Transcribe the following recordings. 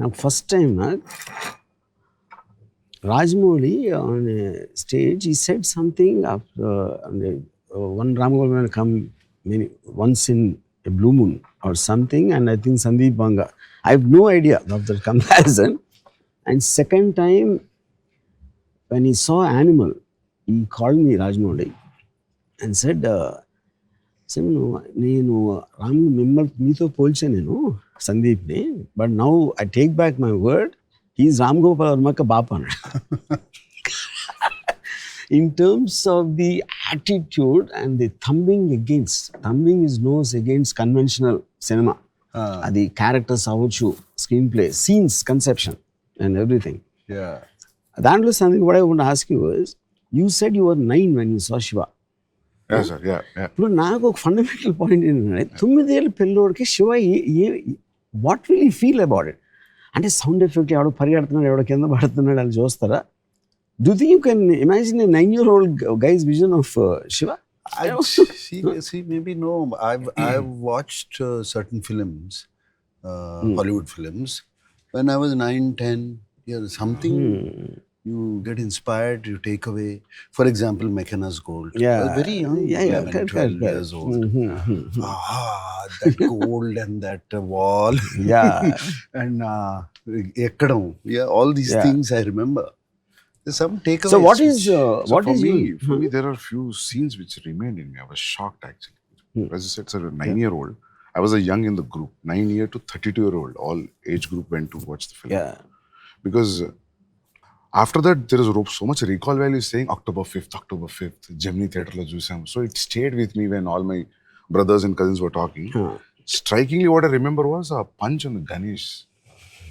నాకు first time Rajmouli on a stage, he said something after one Ram Gopal Varma come once in a blue moon or something, and I think Sandeep Vanga. I have no idea of the comparison. And second time, when he saw Animal, he called me Rajmouli and said, నేను రామ్ మిమ్మల్ని మీతో పోల్చాను నేను సందీప్ని, but now I take back my word, he's Ram Gopal వర్మకి బాప అన్నాడు. In terms of the attitude and the thumbing his nose against conventional cinema. The characters avuchu, screenplay, scenes, conception and everything. Yeah. That something what I want to ask you is, you said you were 9 when you saw Shiva. Yeah, sir. Yeah. ఇప్పుడు నాకు ఒక fundamental point ఏంటంటే 9 ఏళ్ళ పిల్లోడికి Shiva what will you feel about it? అంటే sound effect ఎవడో పరిగెడుతున్నాడు, ఎవడో కింద పడుతున్నాడు అని చూస్తారా? Do you think you can imagine a 9-year-old guy's vision of Shiva? See, maybe no. I've watched certain films, Hollywood films, when I was 9, 10 years. Something you get inspired, you take away. For example, McKenna's Gold. Yeah. I was very young, 11, 12 years old. That gold and that wall. Yeah. And ekkadam. Yeah, all these things I remember. There's some takeaways. So what is for me, there are few scenes which remained in me. I was shocked actually. As I said, sir, 9-year-old. I was a young in the group, 9-year to 32-year-old. All age group went to watch the film. Yeah. Because after that, there is so much recall value saying October 5th, Gemini Theatre lo chusam. So it stayed with me when all my brothers and cousins were talking. Strikingly, what I remember was a punch on the Ganesh.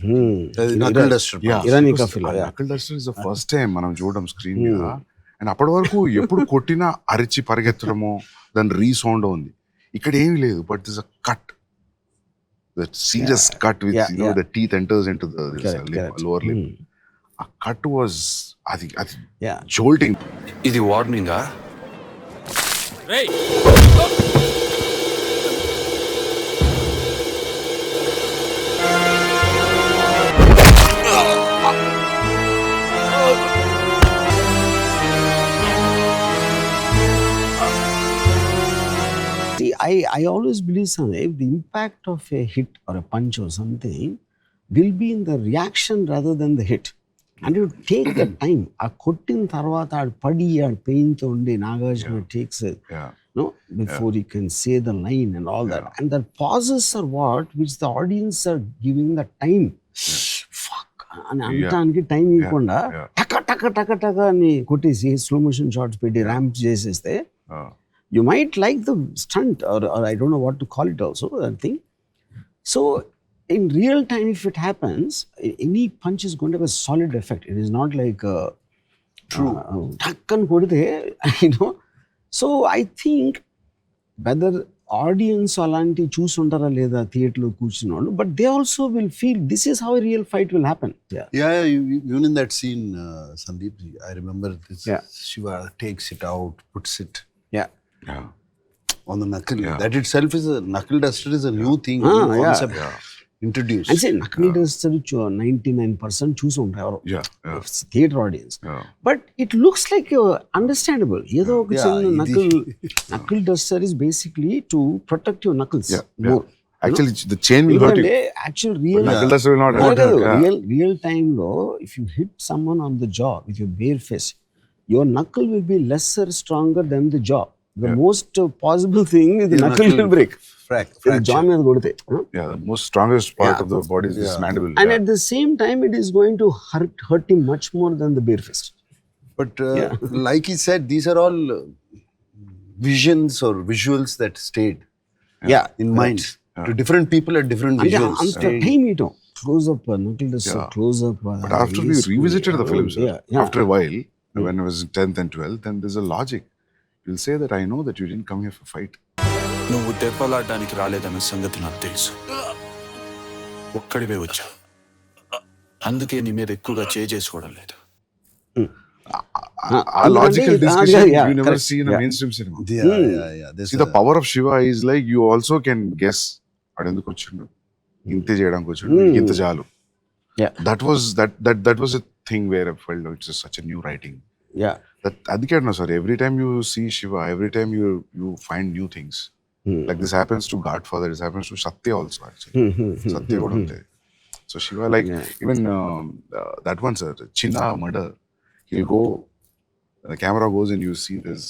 Knuckle duster. Yeah. Knuckle duster is the first time మనం చూడడం screen మీద. And అప్పటి వరకు ఎప్పుడు కొట్టినా అరిచి పరిగెత్తడమో దాని resound ఉంది. ఇక్కడ ఏమీ లేదు, but this a cut, that serious cut with the teeth enters into the lower lip. ఆ కట్ వాజ్ అది జోల్టింగ్. ఇది వార్నింగా? I always believe something, the impact of a hit or a punch or something will be in the reaction rather than the hit. And you take the time. ఆ కొట్టిన తర్వాత ఆడు పడి ఆడు పెయిన్తో ఉండి Nagarjuna takes it, before he can say the line and all that. And the pauses are what which the audience are giving the time. Fuck అని అంటానికి time ఇవ్వకుండా టక టక టక టక అని కొట్టేసి స్లో మోషన్ షాట్స్ పెట్టి ర్యాంప్ చేసేస్తే, you might like the stunt or I don't know what to call it also, that thing. So in real time, if it happens, any punch is going to have a solid effect. It is not like true takkan kodite, So I think whether audience alanti chusuntara leda theatre lo కూర్చున్నోళ్ళు, but they also will feel this is how a real fight will happen. Even in that scene, Sandeep, I remember this. Shiva takes it out, puts it on the knuckle. That itself is a knuckle duster is a new thing, new concept introduced. I say knuckle duster 99% choose ఉంటారు theatre audience. But it looks like understandable. ఏదో ఒక చిన్న knuckle duster is basically to protect your knuckles more. Actually, the chain will hurt you. Actual real knuckle duster will not hurt you. Real time lo, if you hit someone on the jaw with your bare fist, your knuckle will be lesser stronger than the jaw. The most possible thing is the knuckle will break. Fracture. Jaw మీద కొడితే. The most strongest part of the body is this mandible. And at the same time, it is going to hurt him much more than the bare fist. But like he said, these are all visions or visuals that stayed in mind. To different people at different visuals. అంత time ఇటం close up knuckle duster, close up. But after we revisited the films, after a while, when I was in 10th and 12th, then there's a logic. You'll say that I know that you didn't come here for fight. నువ్వు దెబ్బలాడడానికి రాలేదన్న సంగతి నాకు తెలుసు. ఒక్కడివే వచ్చా, అందుకే నీ మీద ఎక్కువగా చేసుకోవడం లేదు. A logical discussion you never see in a mainstream cinema. See, the power of Shiva is like you also can guess. అడెందుకు వచ్చిండు, ఇంతే చేయడానికి వచ్చిండు, ఇంత చాలు. Yeah. That was a thing where I felt it's just such a new writing. Yeah. That adike no sir. Every time you see Shiva, every time you find new things. Like this happens to Godfather. This happens to Satya also actually. Satya kuda untadi. So Shiva, like even that one sir, Chinna murder. He'll go. The camera goes and you see this.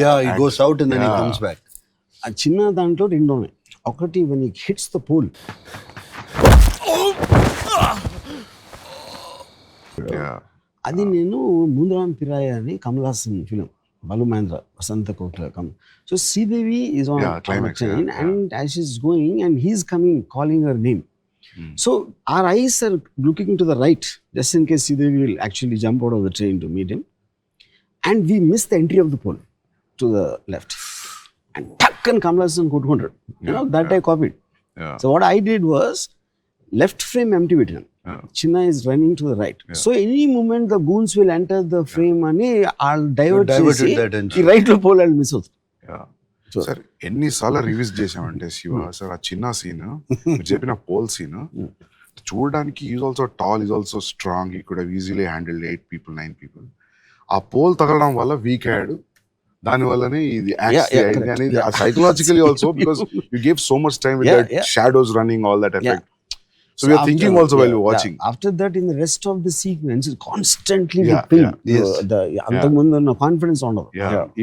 Yeah, he goes out and then he comes back. ఆ చిన్న దాంట్లో రెండు ఉన్నాయి. ఒకటి when he hits the pole. Yeah. అది నేను ముందరాం పిరాయ అని Kamal Haasan film, Balu Mahindra, Vasantha Kokila come. So Sridevi is on climax, train yeah. and as she's going and he's coming calling her name. So our eyes are looking to the right just in case Sridevi will actually jump out of the train to meet him. And we miss the entry of the pole to the left. And tuck and Kamal Hassan కొట్టుకుంటాడు. You know, that I copied. Yeah. So what I did was left frame empty పెట్టాను. Chinna is running to the right. So any moment the goons will enter the frame అని I'll divert చేసి ఈ right లో pole miss అవుతుంది. Sir ఎన్నిసార్లు reviews చేసామంటే Shiva sir ఆ చిన్న సీన్ చెప్పిన పోల్ సీన్ చూడడానికి is also tall, is also strong, he could have easily handled 8 people 9 people. ఆ పోల్ తగలడం వల్ల వీక్ అయ్యాడు, దాని వల్లనే ఇది అనేది psychologically also because you give so much time with that shadows running all that effect. So we are thinking also while you're watching. After that, in the rest of the sequence, it's constantly build the antamundu no confidence on.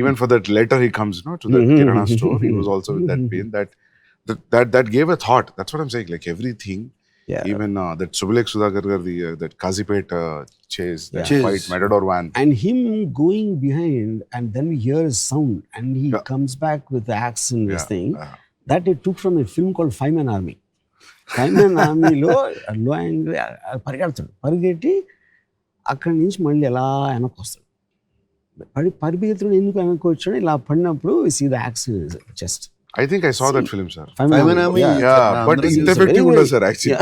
Even for that letter he comes, no, to the Kirana store, he was also with that pain. That gave a thought. That's what I'm saying. Like everything, even that Subulek Sudhakar that Kazipet chase, that fight, Matador van, and him going behind, and then we hear a sound, and he comes back with the axe and this thing that they took from a film called Five-Man Army. Five-Man ఆర్మీలో low angle పరిగెడతాడు, పరిగెట్టి అక్కడి నుంచి మళ్ళీ ఎలా వెనక్కి వస్తాడు. పరిగెత్తుడు ఎందుకు వెనక్కి వచ్చాడు, ఇలా పడినప్పుడు see the accident chest. I think I saw that film, sir. Five-Man Army, But it's effective under, sir, actually.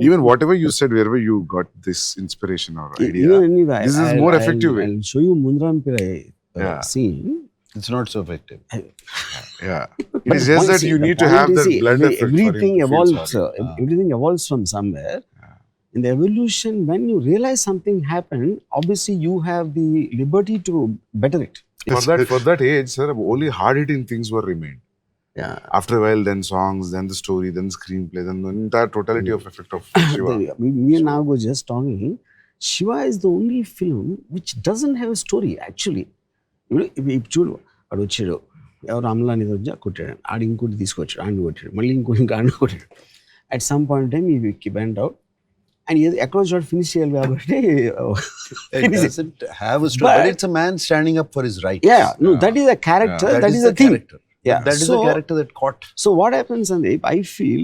Even whatever you said, wherever you got this inspiration or idea, this is more effective way. I'll show you Mundaram Pirai scene. It's not so effective. It is just that you need to have that blood effect. Everything evolves. Everything evolves from somewhere. In the evolution, when you realize something happened, obviously you have the liberty to better it. For that age, sir, only hard-hitting things were remained. After a while, then songs, then the story, then the screenplay, then the entire totality of effect of Shiva. Me and Nago just talking. Shiva is the only film which doesn't have a story actually. ఇప్పుడు చూడు, వాడు వచ్చాడు, ఎవరు అమలాని వచ్చా కొట్టాడు, ఆడు ఇంకోటి తీసుకొచ్చాడు, ఆడిని కొట్టాడు, మళ్ళీ ఇంకోటి ఆడిని కొట్టాడు. అట్ సమ్ పాయింట్ టైమ్ ఈ బెంట్ అవుట్ అండ్ ఎక్కడో చోట ఫినిష్ చేయాలి కాబట్టి it doesn't have a story, but it's a man standing up for his rights. That is a character, that is a thing. That is a character that caught. So what happens, Sandeep, I feel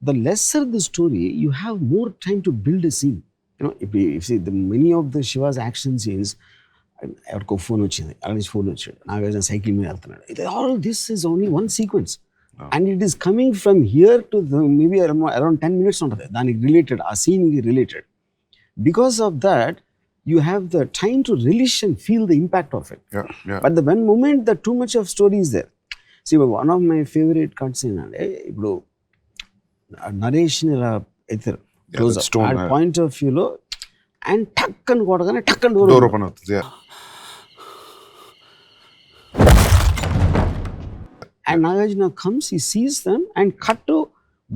the lesser the story, you have more time to build a scene. You know, if you see the many of the Shiva's action scenes, ఎవరికో phone వచ్చింది, అక్కడ నుంచి phone వచ్చాడు, Nagarjuna cycle మీద వెళ్తున్నాడు, all this is only one sequence and it is coming from here to maybe around 10 minutes ఉంటుంది దానికి related, ఆ సీన్కి related. Because of that you have the time to relish and feel the impact of it. But the one moment the too much of story is there. See one of my favourite cuts ఏంటంటే, ఇప్పుడు నరేష్ని ఇలా ఎత్తారు point of వ్యూలో and టక్ అని కొట్టగానే టక్ అని డోర్ ఓపెన్ అవుతుంది. And Nagarjuna comes, he sees them and cut to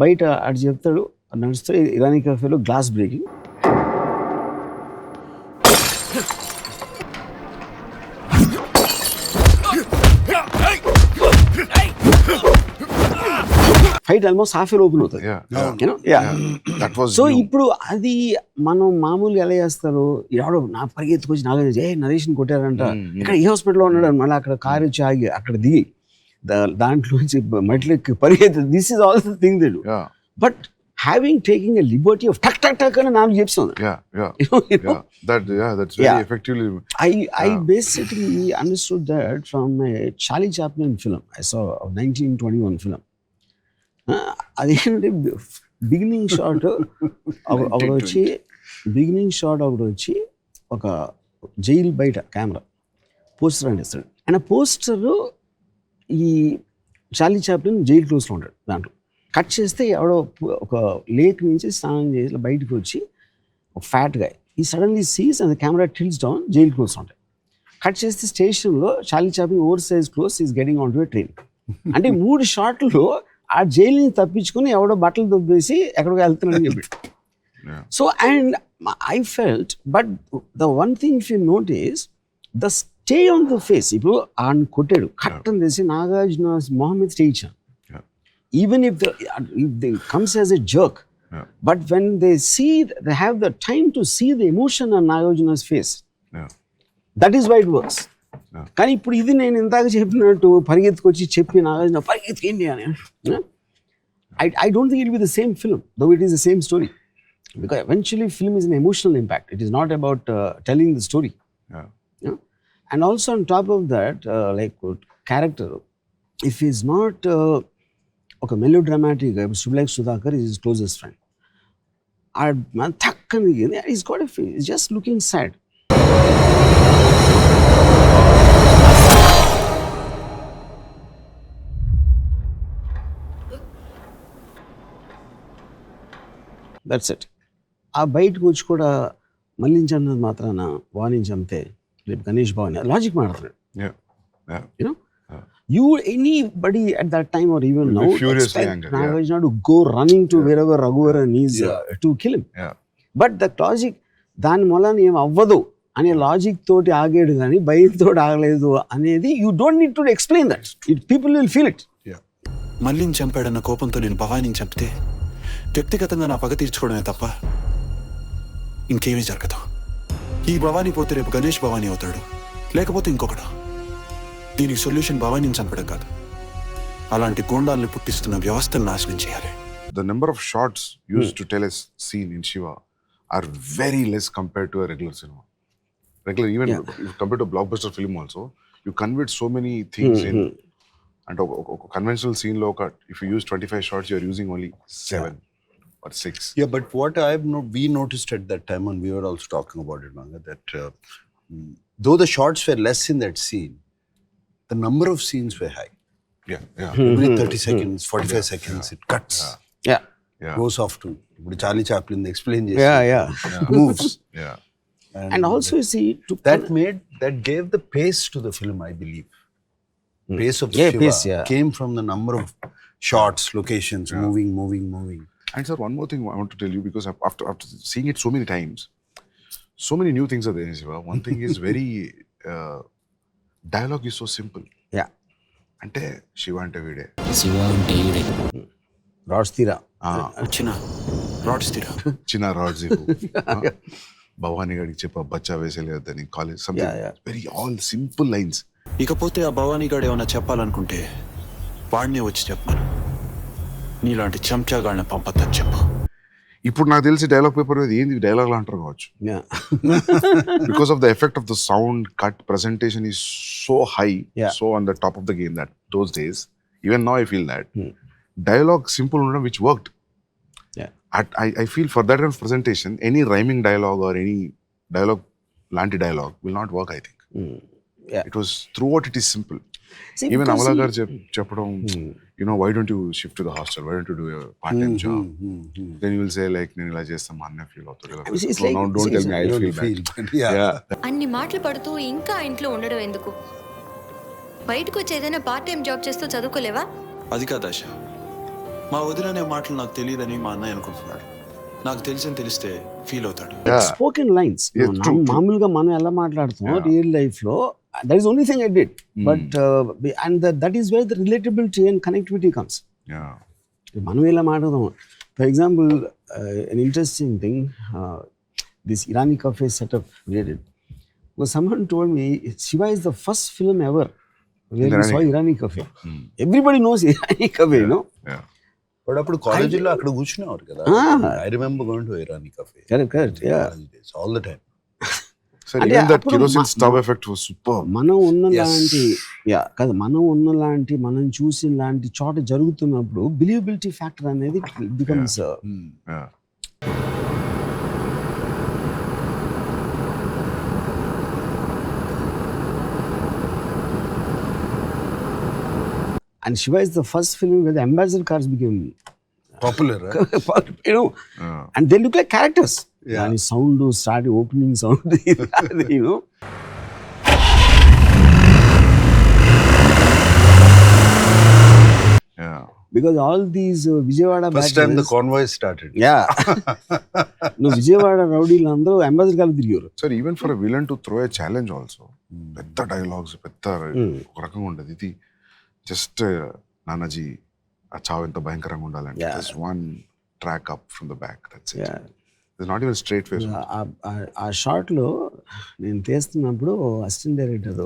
బయట అటు చెప్తాడు, నడుస్తాడు, ఇరానీ కఫేలో glass breaking. Fight almost half open అవుతుంది. సో ఇప్పుడు అది మనం మామూలుగా ఎలా చేస్తారు, ఎవడో నా పరిగెత్తుకొచ్చి నాగార్జున నరేష్ని కొట్టారంట, ఇక్కడ ఈ హాస్పిటల్లో ఉన్నాడు, మళ్ళీ అక్కడ కారు వచ్చి ఆగి అక్కడ దిగి దాంట్లోంచి మెట్లెక్కి పరిగెత్తి, this is all the thing they do. But having taking a liberty of tuck tuck tuck అని నాకు చెప్తుంది. That's very effectively. I basically understood that from a Charlie Chaplin film I saw, of 1921 film. అదేంటంటే beginning shot ఒకడు వచ్చి beginning shot ఒకటి వచ్చి ఒక jail బయట కెమెరా పోస్టర్ అంటిస్తాడు. అండ్ ఆ పోస్టర్ ఈ చార్లీ చాప్లిన్ జైలు క్లోజ్లో ఉంటాడు. దాంట్లో కట్ చేస్తే ఎవడో ఒక లేక్ నుంచి స్నానం చేసి బయటకు వచ్చి ఒక ఫ్యాట్ గా ఈ suddenly sees and camera tilts down, jail close ఉంటాయి. కట్ చేస్తే స్టేషన్లో Charlie Chaplin over size close is getting on to a train. అంటే 3 షాట్లు ఆ జైలుని తప్పించుకొని ఎవడో బట్టలు దొబ్బేసి ఎక్కడికో వెళ్తున్నాడని చెప్పి. So and I felt, but the one thing if you notice the stay on the face. ఇప్పుడు ఆయన కొట్టాడు, కట్ అని తెలిసి నాగార్జున మొహం మీద స్టే ఇచ్చాను. Even if they comes as a jerk, but when they see they have the time to see the emotion on Nagarjuna's face, that is why it works. కానీ ఇప్పుడు ఇది నేను ఇందాక చెప్పినట్టు పరిగెత్తుకొచ్చి చెప్పి నాగార్జున పరిగెత్తుకేంటి అని, I don't think it will be the same film, though it is the same story. Because eventually film is an emotional impact. It is not about telling the story. Yeah? And also on top of that, like character, if he's not okay, melodramatic, like Sudhakar is his closest friend. He's got a face, he's just looking sad. That's it. ఆ బయటకు వచ్చి కూడా మళ్ళించన్నది మాత్రాన వాణిని చంపితే రేపు Ganesh Bhavan logic మాట్లాడుతున్నాడు. You know you anybody at that time or even now expect Nagarjuna to go running to wherever Raghuvaran is to kill him. But the logic దాని మూలన ఏం అవ్వదు అనే లాజిక్ తోటి ఆగాడు కానీ భయంతో ఆగలేదు అనేది you don't need to explain that, people will feel it. మళ్ళీని చంపాడన్న కోపంతో నేను భవానీని చంపితే వ్యక్తిగతంగా నా పగ తీర్చుకోవడమే తప్ప ఇంకేమీ జరగదు. ఈ భవానీ పోతే రేపు గణేష్ భవానీ అవుతాడు, లేకపోతే ఇంకొకడు. దీనికి సొల్యూషన్ భవానీని చంపడం కాదు, అలాంటి గూండాల్ని పుట్టిస్తున్న వ్యవస్థను నాశనం చేయాలి. The number of shots used to tell a scene in Shiva are very less compared to a regular cinema. Even compared to a blockbuster film also, you convert so many things in. And a conventional scene lo, if you use 25 shots, you are using only 7 or 6. Yeah, but what we noticed at that time, and we were also talking about it, Vanga, that though the shots were less in that scene, the number of scenes were high. Every 30 seconds, 45 seconds, it cuts. Goes off to Charlie Chaplin explain moves. And also you see that gave the pace to the film, I believe. Pace of Shiva came from the number of shots, locations, moving. And sir, one more thing I want to tell you, because after seeing it so many times, so many new things are there in Shiva. One thing is very dialogue is so simple. అంటే శివ అంటే వీడే, శివ అంటే వీడే, rods తీరా చిన్న rods Bhavani గడికి చెప్ప బచ్చా వేసేలేదని college, very all simple lines. ఇకపోతే ఆ భవానీ గాడు ఏమన్నా చెప్పాలనుకుంటే వాడినే వచ్చి చెప్పాను, నీలాంటి చెంచాగాళ్ళని పంపద్దని చెప్పు. ఇప్పుడు నాకు తెలిసి డైలాగ్ పేపర్ ఏంది డైలాగ్ అంటారు కావచ్చు, because of the effect of the sound cut presentation is so high, so on the top of the game that those days, even now I feel that dialogue simple ఉండడం which worked. I feel for that kind of presentation, any rhyming dialogue or any dialogue, lanti dialogue will not work, I think. It was throughout it is simple. See, even Amala gar cheppadam, you know, why don't you shift to the hostel, why don't you do a part-time job? Then you will say like nenu ila chestam anna feel avutadu. So now don't tell me I feel bad. అన్ని మాటలు పడుతూ ఇంకా ఇంట్లో ఉండడం ఎందుకు? బయటకు వచ్చి ఏదైనా పార్ట్ టైం జాబ్ చేస్తూ చదువుకోలేవా? అది కాదు ఆశ, మా వదిలనే మాటలు నాకు తెలియదని మా అన్నయ్య అనుకుంటున్నాడు. నాకు తెలిస్తే ఫీల్ అవుతాడు. స్పోకెన్ లైన్స్ మామూలుగా మనం ఎలా మాట్లాడుతాం రియల్ లైఫ్ లో, that is only thing I did, but and that is where the relatability and connectivity comes. మనం ఎలా మాట్లాడదాం. For example, an interesting thing, this Irani cafe setup we did, was someone told me Shiva is the first film ever where we saw Irani cafe. Everybody knows Irani cafe, you know. But అప్పుడు కాలేజీలో అక్కడ కూర్చునేవారు కదా. I remember going to Irani cafe. Correct. All the time. So even that kerosene stove effect was superb. మనం ఉన్న లాంటి మనం చూసిన లాంటి చోట జరుగుతున్నప్పుడు బిలీవబిలిటీ ఫ్యాక్టర్ అనేది becomes. And Shiva is the first film where the ambassador cars became Popular, right? you know, and they look like characters. Yeah. And sound started opening sound, you know. Yeah. Because all these Vijayawada First time the batches- convoy started. Yeah. No, Vijayawada rowdీలు అందరూ ambassador కార్లు తిరిగారు. Sir even for villain to throw A challenge also పెద్ద dialogues పెద్ద ఒక రకంగా ఉండదు. ఇది just Nanaji ఆ చావు ఎంత భయంకరంగా ఉండాలంటే just one track up from the back, that's it. It's not even straight face. ఆ షార్ట్లో నేను తీస్తున్నప్పుడు అసిస్టెంట్ డైరెక్టర్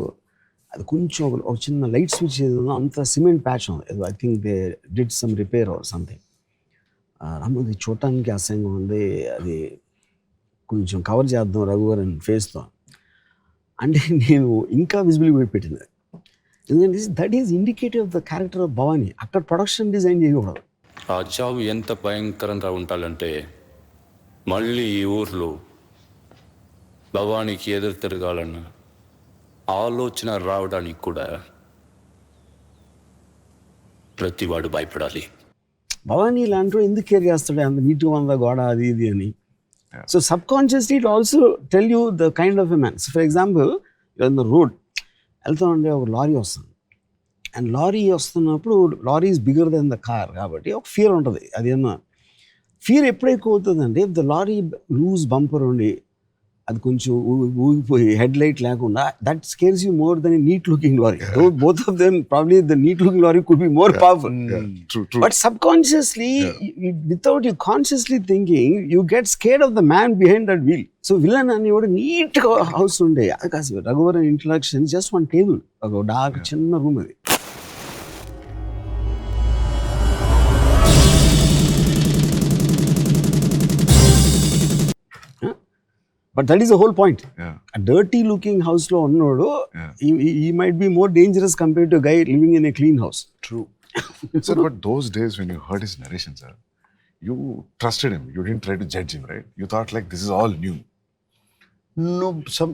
అది కొంచెం ఒక చిన్న లైట్ స్విచ్ ఏదో అంత సిమెంట్ ప్యాచ్ ఉంది, I think they did some repair or something. అది చూడటానికి అసహ్యంగా ఉంది, అది కొంచెం కవర్ చేద్దాం రఘువరన్ ఫేస్తో అంటే నేను ఇంకా విజిబిలిటీ పెట్టింది. ఎందుకంటే that is indicative of the character of Bhavani. అక్కడ ప్రొడక్షన్ డిజైన్ చేయకూడదు. ఆ చావు ఎంత భయంకరంగా ఉండాలంటే మళ్ళీ ఈ ఊర్లో భవానీకి ఎదురు తిరగాలన్న ఆలోచన రావడానికి కూడా ప్రతివాడు భయపడాలి. భవానీ ఇలాంటి ఎందుకు కేర్ చేస్తాడు, అంత నీట్గా ఉందా గోడ అది ఇది అని. So subconsciously it also tell you the kind of a man. So for example in the road వెళ్తా ఉండే ఒక లారీ వస్తుంది, అండ్ లారీ వస్తున్నప్పుడు lorry is bigger than the car కాబట్టి ఒక ఫియర్ ఉంటుంది. అదేమో ఫియర్ ఎప్పుడు ఎక్కువ అవుతుందంటే if the lorry loose bumper ఉండి అది కొంచెం ఊగిపోయి హెడ్ లైట్ లేకుండా, that scares you more than neat looking lorry. Both of them probably the neat looking lorry could be more powerful. But subconsciously, without you consciously thinking, you get scared of the man behind that wheel. So villain అనేవాడు neat house ఉండే, అది కాదు Raghuvaran introduction just one table, ఒక dark చిన్న room అది. But that is the whole point. A dirty looking house lo unnodu, he might be more dangerous compared to a guy living in a clean house. True. Sir, but those days when you heard his narration, sir, you trusted him. You didn't try to judge him, right? You thought like this is all new. No,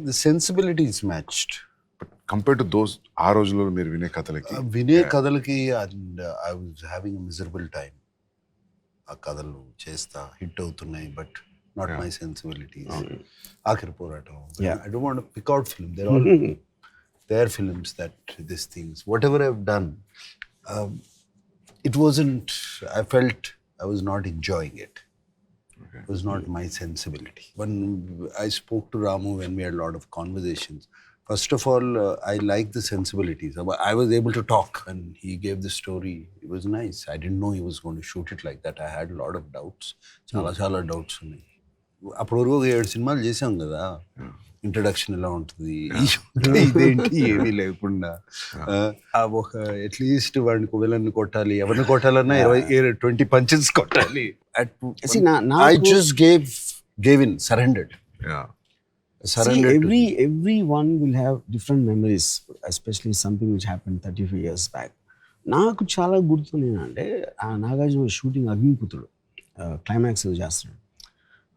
the sensibility is matched. But compared to those, ఆ రోజుల్లో మీరు వినే కథలకి వినే కథలకి, and I was having a miserable time. ఆ కథలు చేస్తా hit అవుతున్నాయి, but not my sensibilities. Akhir Poratam. I don't want to pick out film. They're all their films that these things. Whatever I've done, it wasn't. I felt I was not enjoying it. It was not my sensibility. When I spoke to Ramu, when we had a lot of conversations, first of all, I liked the sensibilities. I was able to talk, and he gave the story. It was nice. I didn't know he was going to shoot it like that. I had a lot of doubts. Chala doubts ఉన్నాయి. అప్పటి వరకు 7 సినిమాలు చేసాం కదా, introduction ఎలా ఉంటుంది, ఇదేంటి ఏమీ లేకుండా ఒక అట్లీస్ట్ వాడిని విలన్ కొట్టాలి, ఎవరిని కొట్టాలన్నా 20 పంచెస్ కొట్టాలి. I just gave in, surrendered. See, everyone will have different memories, especially something which happened 35 years back. నాకు చాలా గుర్తుందేనంటే ఆ నాగార్జున షూటింగ్ అగ్నిపుత్రుడు క్లైమాక్స్ చేస్తున్నాడు.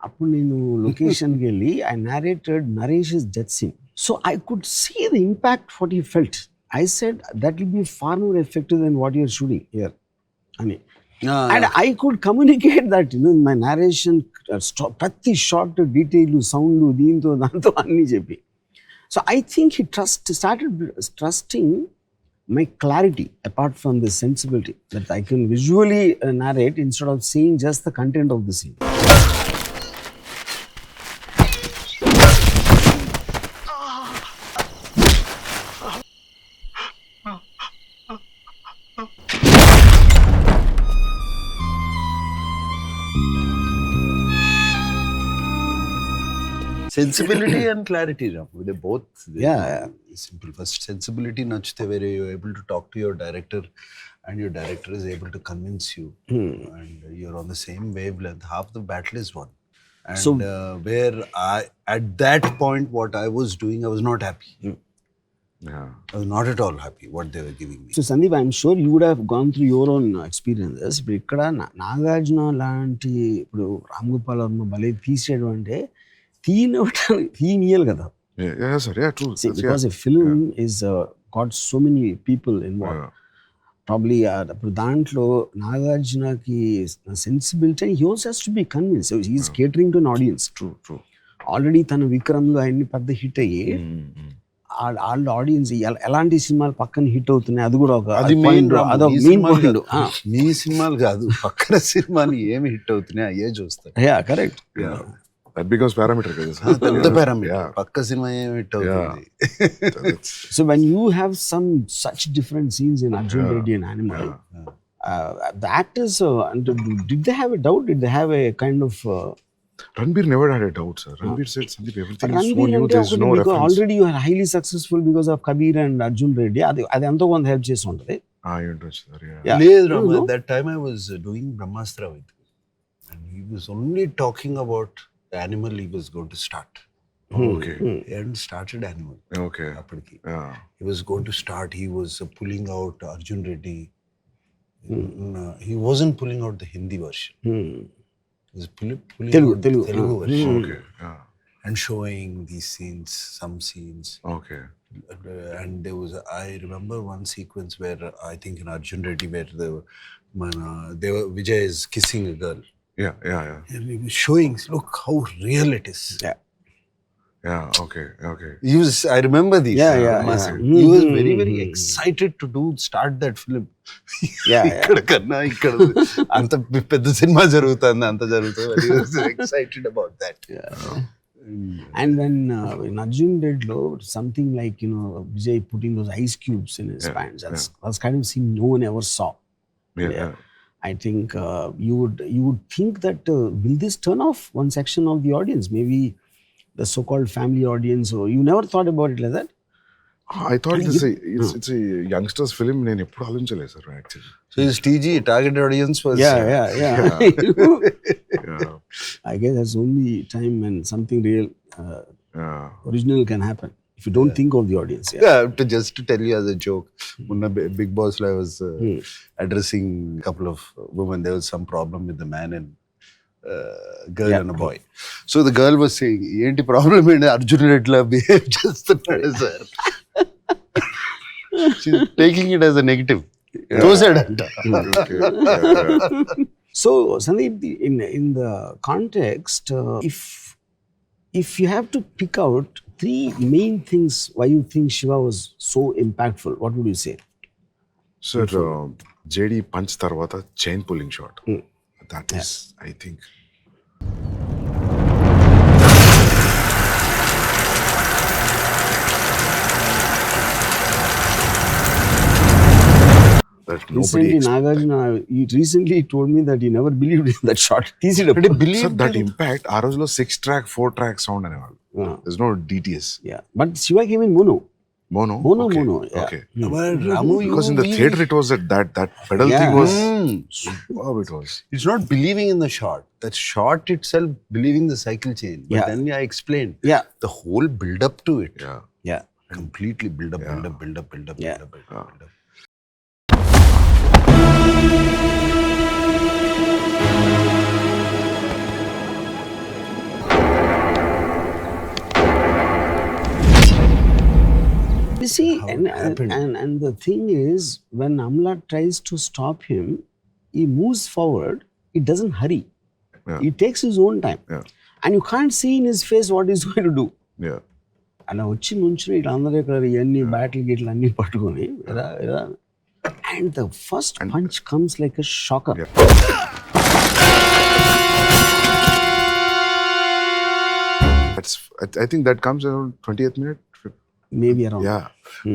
అప్పుడు నేను లొకేషన్కి వెళ్ళి I narrated Naresh's death scene. So I could see the impact what he felt. I said that will be far more effective than what you're shooting here. అని and I could communicate that, in my narration, ప్రతి short detail sound దీంతో దాంతో అన్నీ చెప్పి. So I think he started trusting my clarity apart from the sensibility, that I can visually narrate instead of seeing just the content of the scene. Sensibility and clarity, they both Yeah. simple. First, sensibility nachte where you're able to talk to your director and your director is able to convince you, and you're on the same wavelength. Half the battle is won. And So, where at that point, what I was doing, I was not happy. I was not at all happy what they were giving me. So Sandeep, I'm sure you would have gone through your own experiences. ఇప్పుడు ఇక్కడ నాగార్జున లాంటి ఇప్పుడు రామ్ గోపాల్ వర్మ భలే తీసేయడం అంటే తీనియాలి కదా. Yeah, sir. Yeah, true. See, because a film is got so many people involved. Probably అప్పుడు దాంట్లో నాగార్జునకి sensibility he also has to be convinced he's catering to an audience. True. Already తన విక్రమ్లో అన్ని పెద్ద హిట్ అయ్యి వాళ్ళ ఆడియన్స్ ఎలాంటి సినిమాలు పక్కన హిట్ అవుతున్నాయి అది కూడా ఒక అది మెయిన్ అదొక మెయిన్ పాయింట్. మీ సినిమాలు కాదు, పక్కన సినిమాలు ఏమి హిట్ అవుతున్నాయి అయ్యే చూస్తారు. కరెక్ట్. That becomes parameter కదా సార్. పెద్ద పారామీటర్, పక్క సినిమా ఏమి హిట్ అవుతుంది. So when you have such different scenes in Arjun Reddy and Animal, the actors, did they have a doubt? Did they have a kind of... Ranbir never had a doubt, sir. Ranbir said, Sandeep, everything is so Ranbir new, ante there's no because reference. already you are highly successful because of Kabir and Arjun Reddy. అది ఎంతో కొంత help చేసి ఉంటుంది. ఏంటొచ్చు sir. Yeah. లేదు You Rama, know? that time I was doing Brahmastra with him. And he was only talking about the animal he was going to start. Okay. He hadn't started Animal. Okay. అప్పటికి. Yeah. He was going to start, he was pulling out Arjun Reddy. He wasn't pulling out the Hindi version. He was pulling out the Telugu version. Okay. Yeah. And showing these scenes, some scenes. Okay. And there was, I remember one sequence where I think in Arjun Reddy where Vijay is kissing a girl. Yeah. And he was showing, look how real it is. Yeah. Okay. He was, I remember these. Yeah. He was very, very excited to start that film. ఇక్కడ కన్నా ఇక్కడ అంత పెద్ద cinema జరుగుతుంది, అంత జరుగుతుంది. He was excited about that. And when in Arjun Reddy lo something like Vijay putting those ice cubes in his pants, that's kind of scene no one ever saw. Yeah. I think you would think that will this turn off one section of the audience, maybe the so-called family audience, or you never thought about it like that? I thought it's a youngsters film. నేను ఎప్పుడు ఆలోచించలేదు sir actually. So his TG, target audience was... Yeah. I guess that's only time when something real, original can happen. If you don't think of the audience. Just to tell you as a joke, Munna Big Boss I was addressing a couple of women. There was some problem with the man and girl and a boy. So the girl was saying, "Enti problem in Arjun Reddy la behave chestunnadu sir." She's taking it as a negative. Tosadanta. So Sandeep, in the context, if you have to pick out 3 main things why you think Shiva was so impactful, what would you say? Sir, JD punch తర్వాత chain pulling shot. That is, I think. That nobody Recently, Nagarjuna, he recently told me that he never believed in that shot. Sir, that impact, ఆ రోజులో 6-track, 4-track sound అనేవాళ్ళు. There's no DTS. Yeah, but Shiva came in mono. Mono. Yeah. Okay. But Ramu, Because in the theater it was that pedal thing was superb. It was. It's not believing in the shot. That shot itself, believing the cycle chain. But then I explained. Yeah. The whole build up to it. Yeah. Completely build up. You see, and the thing is, when Amla tries to stop him, he moves forward. He doesn't hurry. He takes his own time. And you can't see in his face what he's going to do. Yeah. అలా వచ్చి నుంచుని ఇట్లా అందరూ ఇక్కడ ఇవన్నీ battle గిట్లు అన్నీ పట్టుకొని and the first punch comes like a shocker. I think that comes around 20th minute. Maybe around. Yeah.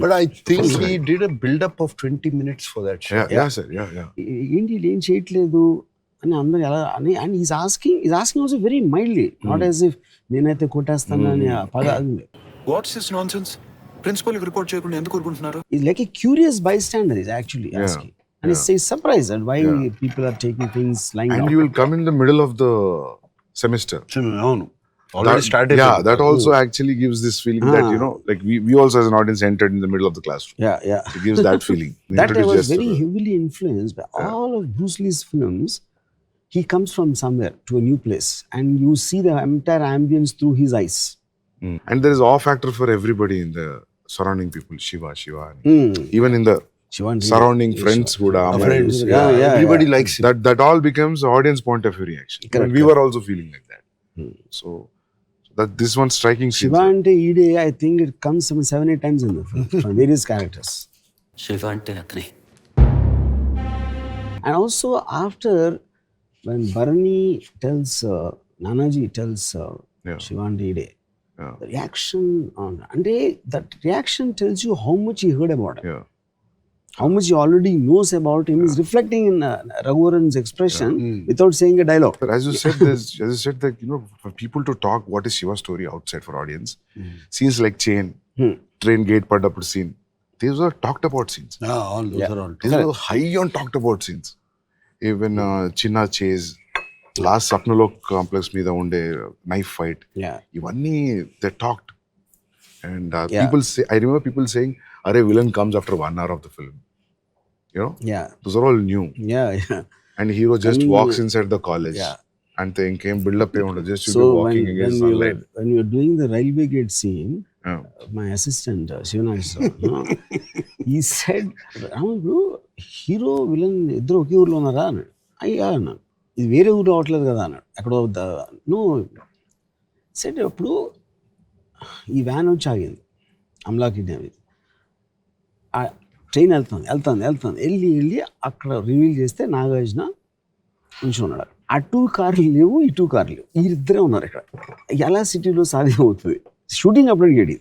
But I think he did a build up of 20 minutes for that shot. Yeah, sir. Yeah. ఏంటి ఏం చేయట్లేదు అని అందరు ఎలా అని and is asking also very mildly, not as if నేనైతే కొట్టేస్తాను అని పద. What's this nonsense? Principal report చేయకుండా ఎందుకు ఊరుకుంటున్నారు? Is like a curious bystander is actually asking. And he's surprised at why people are taking things lying down. And you will come in the middle of the semester. No. Already started. Yeah, that also actually gives this feeling that, like we also as an audience entered in the middle of the classroom. Yeah. It gives that feeling. That I was very heavily influenced by all of Bruce Lee's films. He comes from somewhere to a new place and you see the entire ambience through his eyes. And there is awe factor for everybody in the surrounding people. Shiva. Even in the Shivan, surrounding friends కూడా Friends, Yeah, yeah, everybody likes him. that all becomes audience point of view reaction. Correct, We were also feeling like that. So that this one striking scene. Shiva ante Ide, I think it comes some 7-8 times in the film from various characters. Shiva అంటే అతనే. And also after when Bharani tells Nanaji tells Yeah. Shiva ante Ide, Yeah. the reaction on ante that reaction tells you how much he heard about him. Yeah. How much he already knows about him is reflecting in Raghuvaran's expression without saying a dialogue. But as you said that, you know, for people to talk what is Shiva's story outside for audience, scenes like Chain, train gate padappudu scene, these are talked about scenes. All those are all. These are high on talked about scenes. Even Chinna chase, last Sapnalok complex మీద ఉండే knife fight, Yeah. ఇవన్నీ they talked. And Yeah. people say, I remember people saying, "Arey, villain comes after 1 hour of the film." You know, Yeah. those are all new. Yeah. Yeah. And hero just Coming- walks inside the college. Yeah. And they came build up just you So walking against sunlight. when we were doing the railway gate scene, Yeah. my assistant Shivanagara, he said, "Ramalu, hero villain ఇద్దరు ఒకే ఊర్లో ఉన్నారా అన్నాడు. అయ్యా అన్నాను, ఇది వేరే ఊర్లో అవట్లేదు కదా అన్నాడు. ఎక్కడో నో సెట్ అప్పుడు ఈ వ్యాన్ వచ్చి ఆగింది అమలాకి అనేది. ఆ ట్రైన్ వెళ్తుంది వెళ్ళి అక్కడ రివీల్ చేస్తే నాగార్జున ఉంచి ఉన్నాడు. అటు కార్లు లేవు, ఇటు కార్లు లేవు, వీరిద్దరే ఉన్నారు ఇక్కడ. ఎలా సిటీలో సాధ్యం అవుతుంది? షూటింగ్ అప్పుడు అడిగాడు.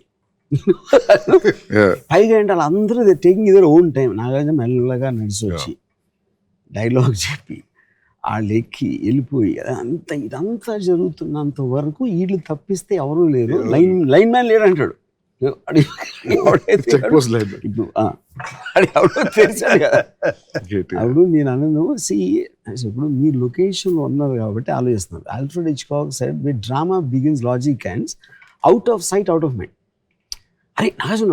Yeah. పైగా అంటే వాళ్ళందరూ taking either own time. Nagarjuna మెల్లగా నడిచి వచ్చి డైలాగ్ చెప్పి వాళ్ళు ఎక్కి వెళ్ళిపోయి ఇదంతా జరుగుతున్నంత వరకు వీళ్ళు తప్పిస్తే ఎవరూ లేరు, లైన్ మ్యాన్ లేడు అంటాడు. Check post line. ఇప్పుడు ఎవడో తెలిసాడు కదా. Gate, yeah. అప్పుడు నేను అన్నాను, ఇప్పుడు మీరు లొకేషన్లో ఉన్నారు కాబట్టి ఆలోచిస్తున్నారు. Alfred Hitchcock said with drama begins logic ends out of sight out of mind. అరే నాగార్జున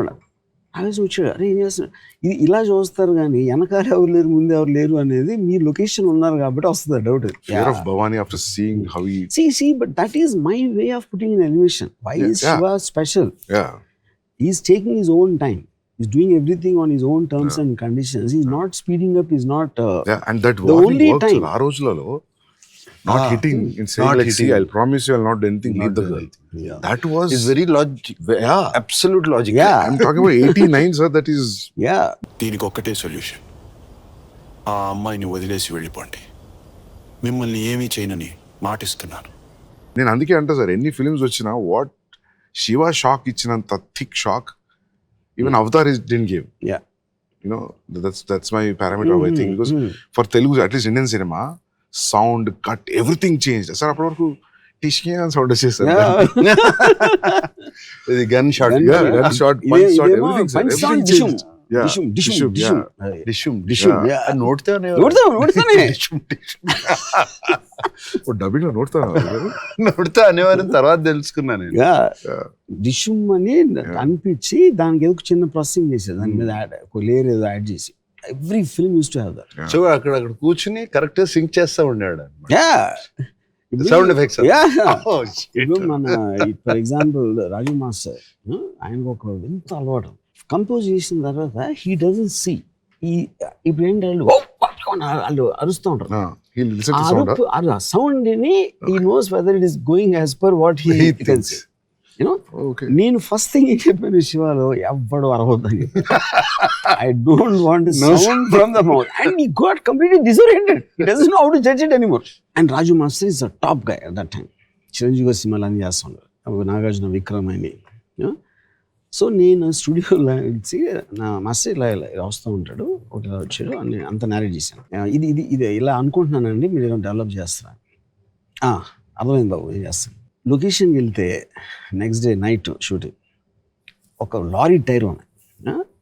వచ్చాడు, అరే ఏం చేస్తున్నాడు, ఇది ఇలా చూస్తారు కానీ వెనకాల ఎవరు లేరు ముందు ఎవరు లేరు అనేది మీ లొకేషన్ ఉన్నారు కాబట్టి వస్తుంది doubt. Fear of Bhavani after seeing how he. See, but that is my way of putting in elevation. Why is Yeah. Shiva special? Yeah. He's taking his own time. He's doing everything on his own terms and conditions. He's not speeding up. He's not. Yeah. And that The warning only works. time- ఆ రోజులలో not hitting in saying Not like, hitting. see, I'll promise you I'll not do anything, leave the do girl. anything. Yeah. That was. It's very logic. Yeah. Absolute logic. Yeah. I'm talking about 89, sir. That is. Yeah. దీనికి ఒక్కటే solution, ఆ అమ్మాయిని వదిలేసి వెళ్ళిపోండి. మిమ్మల్ని ఏమీ చేయనని మాటిస్తున్నాను. నేను అందుకే అంటా సార్, ఎన్ని ఫిల్మ్స్ వచ్చినా వాట్ శివ షాక్ ఇచ్చినంత thick shock even Avatar didn't give. Yeah. You know, that's my parameter of I think, because for Telugu, at least Indian cinema, sound cut, everything changed. Sir, అప్పటి వరకు టిష్కే అని sound వచ్చేసారు. The gun shot. Yeah, gun shot, punch shot, ఇదేమో everything, sir. punch shot, Everything dishum. changed. Yeah. Dishum. Yeah. Dishum. Yeah. నోటితే నోడతానే. Dubbing లో నోడతాను నోటితే అనేవారని తర్వాత తెలుసుకున్నా నేను. డిషుమ్ అని అనిపించి దానికి ఏదో చిన్న ప్రాసెసింగ్ చేసేది, దాని మీద ఒక లేయర్ ఏదో యాడ్ చేసి. Every film use to have that. So అక్కడ కూర్చుని కరెక్ట్ సింక్ చేస్తా ఉండాడు అన్నమాట. Sound effects. ఇప్పుడు మన ఫర్ ఎగ్జాంపుల్ రాజు మాస్టర్, ఆయనకు ఒక ఎంత అలవాటు. కంపోజ్ చేసిన తర్వాత హీ డజంట్ సీ. ఇప్పుడు ఏంటంటే వాళ్ళు అరుస్తూ ఉంటారు. ఆ సౌండ్ ని he knows whether it is going as per what he can see. నేను ఫస్ట్ థింగ్ ఏం చెప్పాను శివాలో, ఎవ్వడు అరవద్దని. I don't want sound from the mouth. And he got completely disoriented. He doesn't know how to judge it anymore. And Raju master is a top guy at that time. Chiranjeevi గారి సినిమాలు అన్ని చేస్తుంటారు, నాగార్జున, విక్రమ్ అని. సో నేను స్టూడియోలో ఇచ్చి నా మాస్టర్ ఇలా వస్తూ ఉంటాడు, ఒకటి ఇలా వచ్చాడు అని అంత నేరేట్ చేశాను. ఇది ఇలా అనుకుంటున్నానండి, మీరు ఏమైనా డెవలప్ చేస్తారా? అర్థమైంది బాబు, ఏం చేస్తాను. లొకేషన్కి వెళ్తే నెక్స్ట్ డే నైట్ షూటింగ్, ఒక లారీ టైర్ ఉన్నాయి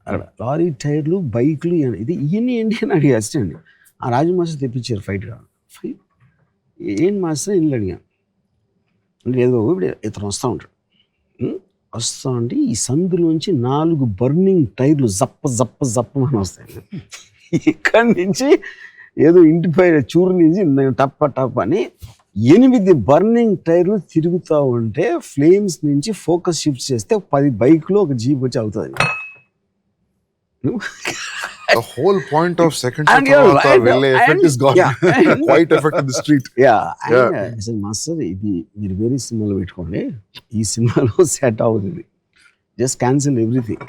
అక్కడ, లారీ టైర్లు, బైక్లు, ఇవన్నీ ఏంటి అని అడిగి అసిస్టెంట్. ఆ రాజు మాస్టర్ తెప్పించారు ఫైట్ కావాలి. ఏం మాస్టర్ ఇల్లు అడిగాను అంటే, ఏదో ఇప్పుడు ఇతను వస్తూ ఉంటాడు, వస్తూ ఉంటే ఈ సందులోంచి 4 బర్నింగ్ టైర్లు జప్ప అని వస్తాయి. ఇక్కడి నుంచి ఏదో ఇంటిపై చూరు నుంచి టప్ అని 8 బర్నింగ్ టైర్లు తిరుగుతూ ఉంటే ఫ్లేమ్స్ నుంచి ఫోకస్ షిఫ్ట్ చేస్తే 10 బైక్లో ఒక జీప్ వచ్చి అవుతుంది. The whole point of second And show you're right. velle effect And- is gone. yeah. Quite effect in the street. అసలు మాస్టర్ ఇది మీరు వేరే సినిమాలో పెట్టుకోండి, ఈ సినిమాలో సెట్ అవుతుంది, జస్ట్ క్యాన్సిల్ ఎవ్రీథింగ్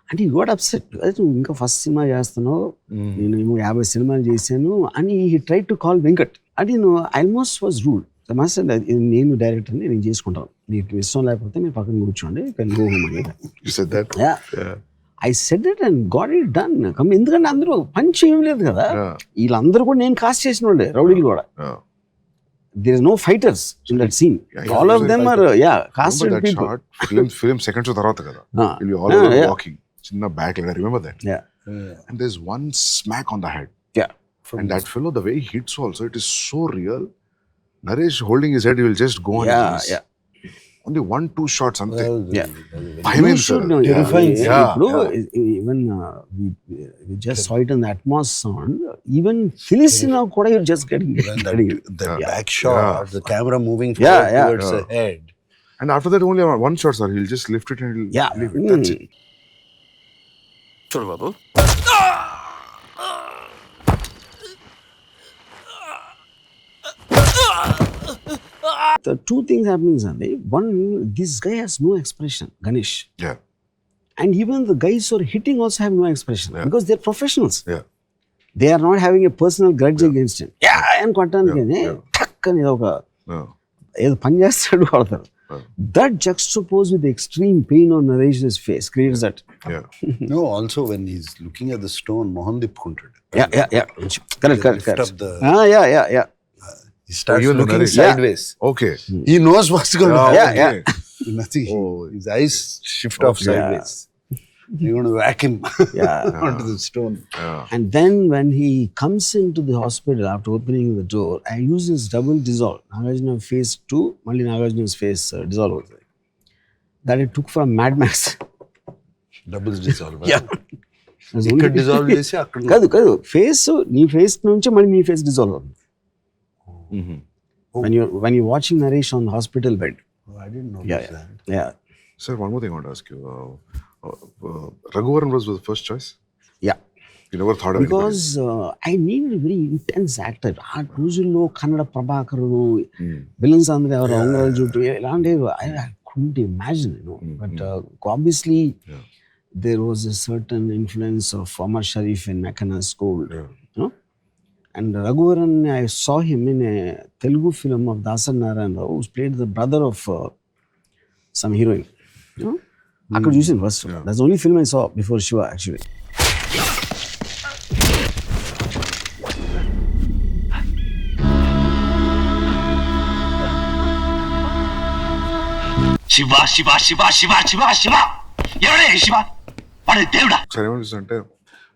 అంటే యూ గోట్ అప్సెట్. అదే నువ్వు ఇంకా ఫస్ట్ సినిమా చేస్తున్నావు, నేను 50 సినిమాలు చేశాను అని he try to call Venkat. అంటే నేను ఆల్మోస్ట్ వాజ్ రూల్ మాస్టర్, నేను డైరెక్టర్ని, నేను చేసుకుంటాను, మీకు ఇష్టం లేకపోతే మీరు పక్కన కూర్చోండి, కెన్ గో హోమ్ అని. You said that? Yeah. I said it and got it done. ఎందుకంటే అందరూ పంచ్ ఏం లేదు కదా, Yeah. వీళ్ళందరూ కూడా నేను కాస్ట్ చేసిన వాళ్ళే, రౌడీలు కూడా. Yeah. There is no fighters in that scene. Yeah, All yeah, of them are casted Remember that people. shot? Film second show tarvata kada. Ah. You'll be all over Yeah. walking. Chinna back like that. Remember that? Yeah. And there's one smack on the head. Yeah. And that fellow, the way he hits also, it is so real. Naresh holding his head, he will just go on his knees. Yeah. Only 1-2 shots ante. Yeah. I mean, You should sir. know. Terrifying. Yeah. Bro, even we just saw it in the Atmos sound. Even Felicina kuda you're just getting The back shot, Yeah. the camera moving Yeah, yeah. towards the head. And after that, only one shot, sir. He'll just lift it and he'll Yeah. leave it. That's it. చూడు బాబు, The two things happening, Sandeep. One, this guy has no expression, Ganesh. Yeah. And even the guys who are hitting also have no expression because they're professionals. Yeah. They are not having a personal grudge against him. Yeah, and కొట్టానికనే టక్ అని ఏదో ఒక Yeah. ఏదో పని చేస్తాడు కొడతారు. That juxtaposed with the extreme pain on Naresh's face creates that. Yeah. No, also when he's looking at the stone, Mohan Dipkunted. Yeah. Correct. Lift up the- Yeah. He starts even the looking narration. sideways. Okay. He knows what's going to Yeah, happen. okay. Nothing. Oh. His eyes shift off sideways. You're going to whack him onto the stone. Yeah. And then when he comes into the hospital after opening the door, I use his double dissolve. Nagarjuna face 2, Malli Nagarjuna's face dissolve అవుతుంది. That I took from Mad Max. Doubles dissolve. Yeah. ఇక్కడ dissolve చేసి అక్కడ కాదు face, నీ face నుంచి మళ్ళీ నీ face dissolve అవుతుంది. Mm-hmm. When you're watching Naresh on the hospital bed. Oh, I didn't know Yeah. that. Yeah. Sir, one more thing I want to ask you. Raghuvaran was the first choice? Yeah. You never thought of Because I needed a very intense actor. ఆ రోజుల్లో Kannada ప్రభాకరుడు, villains అందరూ ఎవరు అంగరాజు జుట్టు ఇలాంటివి I couldn't imagine, But obviously there was a certain influence of Omar Sharif in Mekana School. And Raghuvaran, I saw him in a Telugu film of Dasan Narayan Rao, who played the brother of some heroine. Akkada చూసాను first. That's the only film I saw before Shiva, actually. Sir, అంటే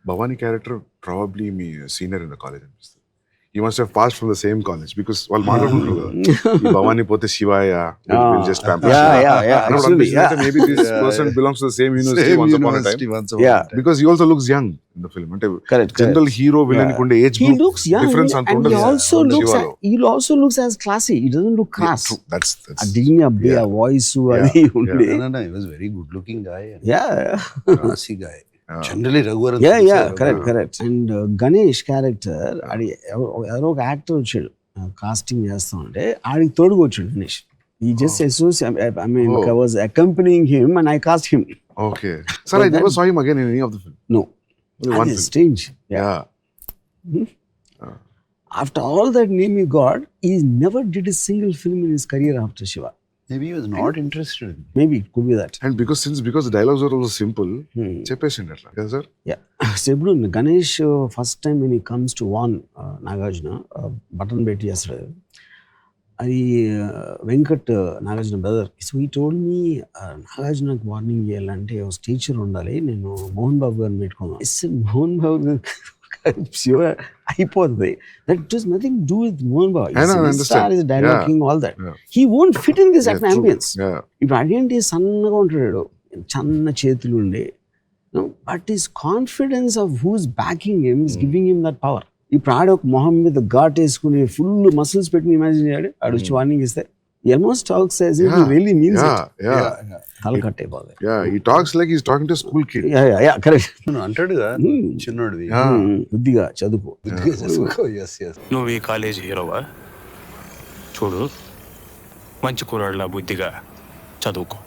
Bhavani character probably me senior in the college అనిపిస్తుంది. You must have passed from the same college because వాళ్ళు మాట్లాడుకుంటారు కదా, ఈ భవానీ పోతే శివాయ just pamper Shiva. Yeah. అన్నప్పుడు Absolutely. అనిపిస్తుంది, అయితే maybe this person belongs to the same university Same once upon a university time once upon a Yeah. time. because he also looks young in the film. అంటే Correct. General hero villain కి ఉండే age He looks young difference అంత and ఉండదు శివాలో. he also looks as classy. He doesn't look crass. True. That's ఆ dignity, ఆ voice అది ఉండి. No, he was a very good looking guy and Yeah. classy guy. Generally Raghuvaran. Yeah, correct. And Ganesh character, అది ఎవరో ఒక actor వచ్చాడు casting చేస్తా ఉంటే, ఆడికి తోడుగా వచ్చాడు Ganesh. He just associated, I was accompanying him and I cast him. Okay. Sir, I never saw him again in any of the film. No. Only one That is film. strange. Yeah. After all that name he got, he never did a single film in his career after Shiva. Maybe he was not interested. Maybe it could be that. And because the dialogues were also simple, చెప్పేసిండు అట్లా కదా sir. Yeah. So ఇప్పుడు Ganesh first time when he comes to warn Nagarjuna, button పెట్టి చేస్తాడు, అది Venkat Nagarjuna brother. So ఈ told me నాగార్జునకి warning చేయాలంటే ఒక teacher ఉండాలి, నేను మోహన్ బాబు గారిని పెట్టుకున్నాను. మోహన్ బాబు గారు శివ అయిపోతుంది. That does nothing to do with Mohan Babu. I know, I understand. He's dialogue king, all that. Yeah. He won't fit in this True. ambience. Yeah. ఇప్పుడు అదేంటి సన్నగా ఉంటాడు, చిన్న చేతులు ఉండే, but his confidence of who's backing him is giving him that power. ఇప్పుడు ఆడ ఒక మొహం మీద ఘాట్ వేసుకుని ఫుల్ మసిల్స్ పెట్టుకుని ఇమాజిన్ చేయాడు, ఆడు వచ్చి వార్నింగ్ ఇస్తే He almost talks as if he really means it. Yeah. తల కట్ అయిపోతుంది. Yeah, he talks like he's talking to a school kid. Yeah, correct. అంటాడుగా చిన్నోడివి బుద్ధిగా చదువుకో. Yes yes. నువ్వు ఈ కాలేజీ హీరోవా? చూడు, మంచి కుర్రాళ్ళ బుద్ధిగా చదువుకో,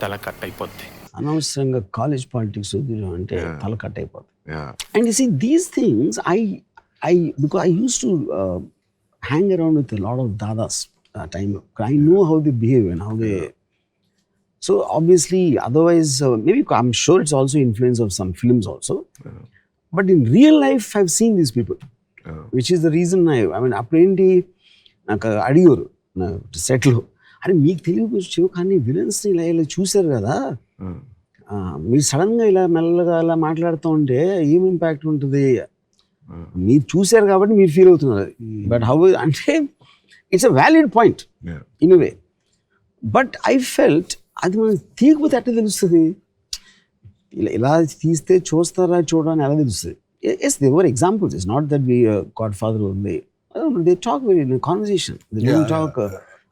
తల కట్ అయిపోద్ది. అనవసరంగా కాలేజ్ పాలిటిక్స్ వద్దు అంటే తల కట్ అయిపోతుంది. Yeah. And you see, these things, because I used to hang around with a lot of dadas that time. I know how they behave and how they. So obviously, otherwise, maybe I'm sure it's also influence of some films also. But in real life, I've seen these people, which is the reason I mean, apparently, నాకు అడిగారు సెట్లో, అరే మీకు తెలియవచ్చు కానీ విలన్స్ని ఇలా చూశారు కదా, మీరు సడన్గా ఇలా మెల్లగా ఇలా మాట్లాడుతూ ఉంటే ఏం ఇంపాక్ట్ ఉంటుంది, మీరు చూశారు కాబట్టి మీరు ఫీల్ అవుతున్నారు. బట్ హౌ అంటే it's a valid point in way. But I felt అది మనం తీయకపోతే ఎట్లా తెలుస్తుంది, ఇలా తీస్తే చూస్తారా చూడని ఎలా తెలుస్తుంది. Yes they were examples, it's not that we Godfather only, they talk very in conversation, they don't talk.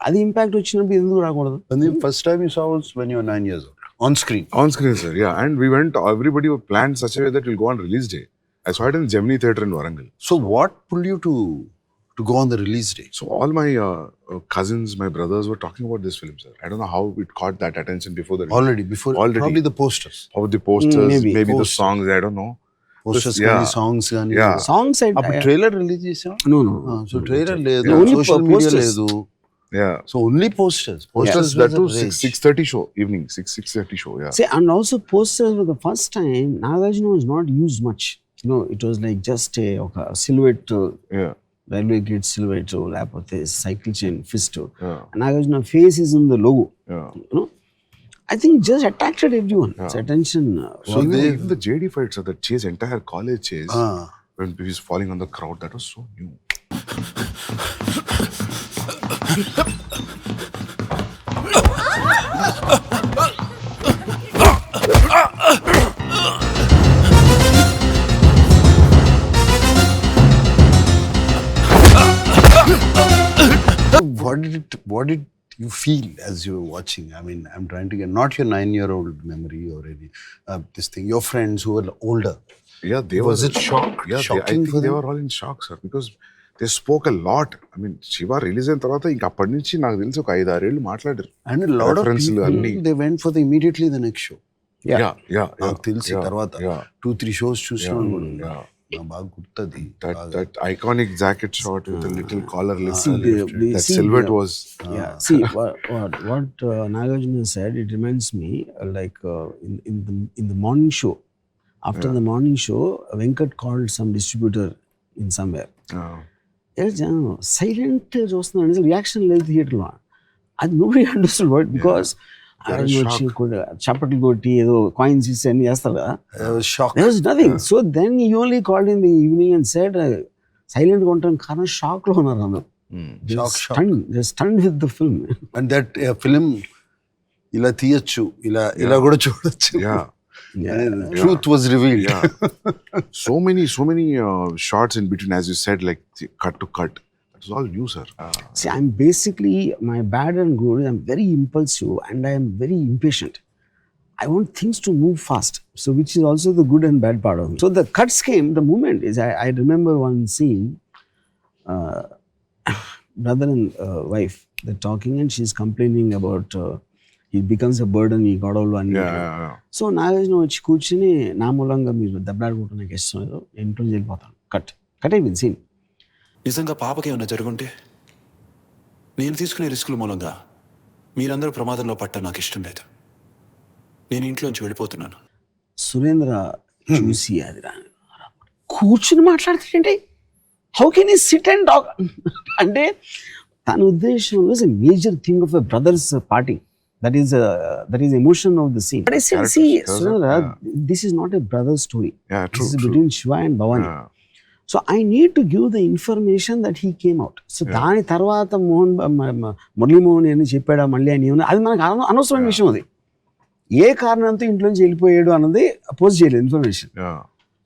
అది ఇంపాక్ట్ వచ్చినప్పుడు ఎందుకు రాకూడదు? First time you saw was when you were 9 years old. On screen, sir. Yeah, and we went. Everybody planned such a way that we'll go on release day. I saw it in Gemini Theatre in Warangal. So what pulled you to go on the release day? So all my cousins, my brothers were talking about this film, sir. I don't know how it caught that attention before the release. Already. Probably the posters. How the posters, maybe posters. the songs. I don't know. Posters కానీ songs కానీ. Yeah. Songs అప్పుడు trailer release చేసాం. No. So trailer లేదు, social media లేదు. Yeah. So only posters. That too 6:30 show evening, 6:30 show. Yeah. See, and also posters for the first time, Nagarjuna was not used much. You know, it was like just a silhouette. Yeah. Railway gate silhouette, లేకపోతే cycle chain fist. Yeah. Nagarjuna face is in the logo. Yeah. You know, I think just attracted everyone. Its attention. So even the JD fights, the chase, entire college chase, when he's falling on the crowd, that was so new. What did you feel as you were watching? I mean, I'm trying to get not your 9-year-old memory or any this thing. Your friends who were older. Yeah, Was it shock? Yeah, Shocking I think for they them? were all in shock, sir, because they spoke a lot. I mean, Shiva release అయిన తర్వాత ఇంకా అప్పటి నుంచి నాకు తెలిసి ఒక 5-6 ఏళ్ళు మాట్లాడారు. And a lot of Reference లు అన్ని. people, they went for immediately the next show. Yeah. నాకు తెలిసి తర్వాత 2-3 shows చూసినాను కూడా. Yeah. నాకు బాగా గుర్తుంది. That iconic jacket shot with a little collar lift. That see, silhouette was. Yeah. See what Nagarjuna said. It reminds me like in the morning show. After the morning show, Venkat called some distributor in somewhere. Silent చూస్తున్నాడు, reaction లేదు థియేటర్లో. అది nobody understood what, because చప్పట్లు కొట్టి ఏదో coins ఇస్తే అన్ని చేస్తారు కదా. There was nothing. So then he only called in the evening and said, silent గా ఉంటాను కారణం షాక్ లో ఉన్నారు అందరూ. They're stunned with the film. And that film ఇలా తీయచ్చు, ఇలా కూడా చూడొచ్చు. Truth was revealed. Yeah. so many shots in between, as you said, like cut to cut. That was all new, sir. See, I'm basically, my bad and good, I'm very impulsive and I am very impatient. I want things to move fast. So which is also the good and bad part of me. So the cuts came, the moment is, I remember one scene, brother and wife, they're talking and she's complaining about he becomes a burden, he got all one. Yeah. So Nagarjuna వచ్చి కూర్చుని నా మూలంగా మీరు దెబ్బలాడుకుంటూ నాకు ఇష్టం లేదు, ఇంట్లో వెళ్ళిపోతాను. కట్ అయిపోయింది సీన్. నిజంగా పాపకి ఏమన్నా జరుగుంటే నేను తీసుకునే రిస్కుల మూలంగా మీరందరూ ప్రమాదంలో పట్ట నాకు ఇష్టం లేదు. నేను ఇంట్లోంచి వెళ్ళిపోతున్నాను. సురేంద్ర చూసి అది కూర్చుని మాట్లాడుతుంటే హౌ కెన్ ఈ సిట్ అండ్ టాక్ అంటే తన ఉద్దేశం was a major thing of a brothers party. That is emotion of the scene. But I said, see, Surendra, this is not a brother story. Yeah, true. This is between Shiva and Bhavani. Yeah. So I need to give the information that he came out. So దాని తర్వాత మురళీమోహన్ అని చెప్పాడా మళ్ళీ అని అది మనకు అనవసరమైన విషయం. అది ఏ కారణంతో ఇంట్లోంచి వెళ్ళిపోయాడు అన్నది పోస్ట్ చేయలేదు information.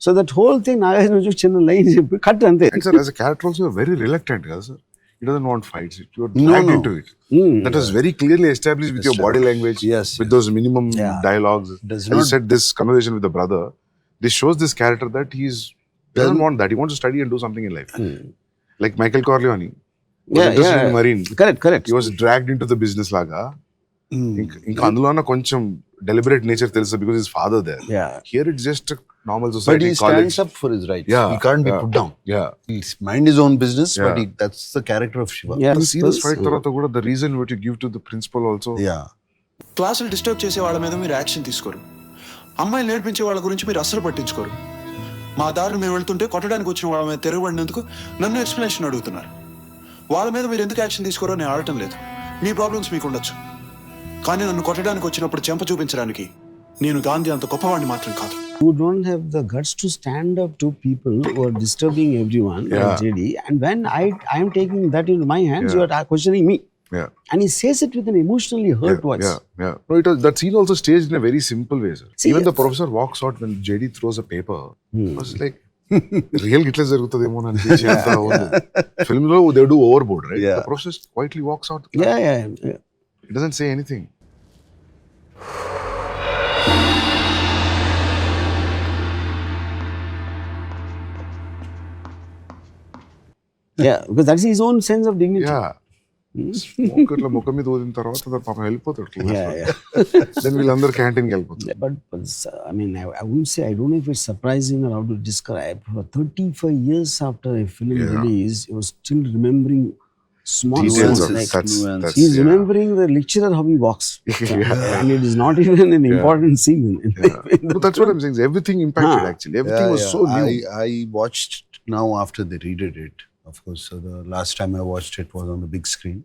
So that whole thing Nagarjuna చిన్న లైన్ చెప్పి కట్ అంతే. And sir, as a character also, very reluctant, కదా sir. he doesn't want fights. You're dragged into it. That was very clearly established with your body language, Yes, with those minimum dialogues. Does As you not- said, this conversation with the brother, this shows this character that he doesn't want that. He wants to study and do something in life. Like Michael Corleone. Was interested in Marine. Correct. He was dragged into the business laga. ఇంకా అందులో కొంచెం deliberate nature తెలుసు because his father there. Yeah. Here it's just a normal But society, he college. stands up for his rights. Yeah, He can't be yeah. put down. Yeah. He's mind his own business, but Yeah. that's the character of Shiva. Yeah. The serious fight తర్వాత కూడా the reason what you give to the principal also. Yeah. క్లాసులు disturb చేసే వాళ్ళ మీద మీరు action తీసుకోరు. అమ్మాయిలు నేర్పించే వాళ్ళ గురించి మీరు అస్సలు పట్టించుకోరు. మా దారిని మేము వెళ్తుంటే కొట్టడానికి వచ్చిన వాళ్ళ మీద తిరగబడినందుకు నన్ను ఎక్స్ప్లెనేషన్ అడుగుతున్నారు. వాళ్ళ మీద మీరు ఎందుకు యాక్షన్ తీసుకోరో నేను ఆడటం లేదు. మీ ప్రాబ్లమ్స్ మీకు ఉండొచ్చు, కానీ నన్ను కొట్టడానికి వచ్చినప్పుడు చెంప చూపించడానికి నేను గాంధీ అంత గొప్పవాడిని మాత్రం కాదు. You don't have the guts to stand up to people who are disturbing everyone, like JD. And when I am taking that into my hands, you are questioning me. Yeah. And he says it with an emotionally hurt voice. Yeah. No, that scene also staged in a very simple way, sir. See, Even the professor walks out when JD throws a paper. I was like, real గిట్లా జరుగుతుందేమో అని అనిపించి అంత film లో they do overboard, right? Yeah. The professor quietly walks out. Yeah. He doesn't say anything. Yeah, because that's his own sense of dignity. Yeah. Smoke ఇట్లా ముఖం మీద ఊదిన తర్వాత పాపం వెళ్ళిపోతాడు. Yeah. దెన్ వీళ్ళందరూ క్యాంటీన్కి వెళ్ళిపోతారు. But I mean, I wouldn't say, I don't know if it's surprising or how to describe. For 35 years after a film release, he was still remembering small Details things. of Like, that's he's remembering the lecturer how he walks. And it is not even an important scene. But that's what I'm saying. Everything impacted actually. Everything was so new. I watched now after they redid it. Of course, the last time I watched it was on the big screen,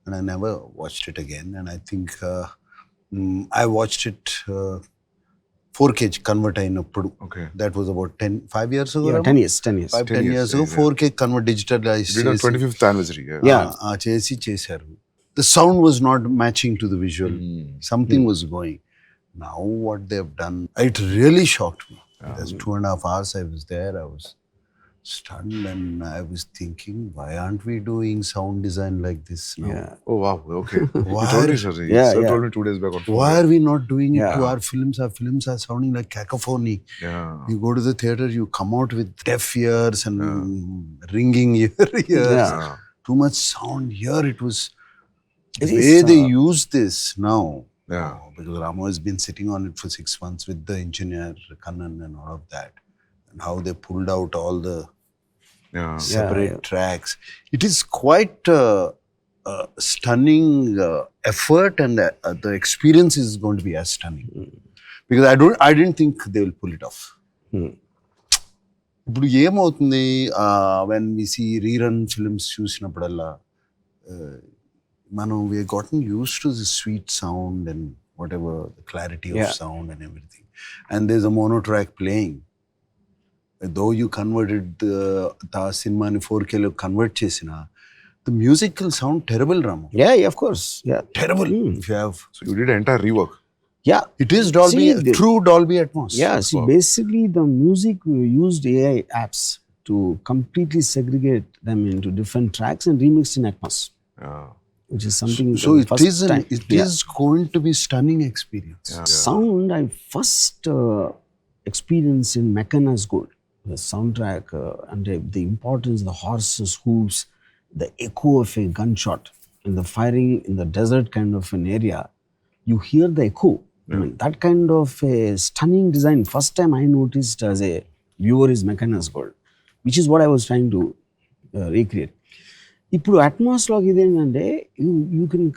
and I never watched it again. And I think I watched it 4K convert అయినప్పుడు. Okay. That was about 5 years ago. Yeah, 10 years. 10 years ago, 4K convert digitalized. Did on 25th anniversary. చేశారు. The sound was not matching to the visual. Something was going. Now what they've done, it really shocked me. There's 2.5 hours I was there. I was stunned and I was thinking, why aren't we doing sound design like this now? Yeah. Oh wow. Okay. Why? He told me, sir. He told me 2 days back. Why are we not doing it to Yeah. our films? Our films are sounding like cacophony. Yeah. You go to the theater, you come out with deaf ears and ringing ears. Yeah. Too much sound. Here it was It the is, way they use this now. Yeah. Because Ramo has been sitting on it for 6 months with the engineer, Kannan and all of that. And how they pulled out all the separate tracks. It is quite stunning effort, and the experience is going to be as stunning. Because I didn't think they will pull it off. ఇప్పుడు ఏమవుతుంది when we see rerun films చూసినప్పుడల్లా మనం we gotten used to the sweet sound and whatever the clarity of sound and everything, and there's a mono track playing. Though you converted the cinema in 4K lo convert chesina, the musical sound terrible, Ramu. Yeah, of course. Yeah. Terrible. If you have, So you did an entire rework. Yeah. it is Dolby, true Dolby Atmos. Yeah, see, basically the music, we used AI apps to completely segregate them into different tracks and remix in Atmos, which is something. So the it first is time. is going to be stunning experience. Sound, I first experienced in Mechana's Gold, the soundtrack, and the importance, the horses' hooves, the echo of a gunshot, and the firing in the desert kind of an area. You hear the echo. I mean, that kind of a stunning design. First time I noticed as a viewer is Mechana's Gold, which is what I was trying to recreate. ఇప్పుడు అట్మాస్లోకి ఇదేంటంటే you can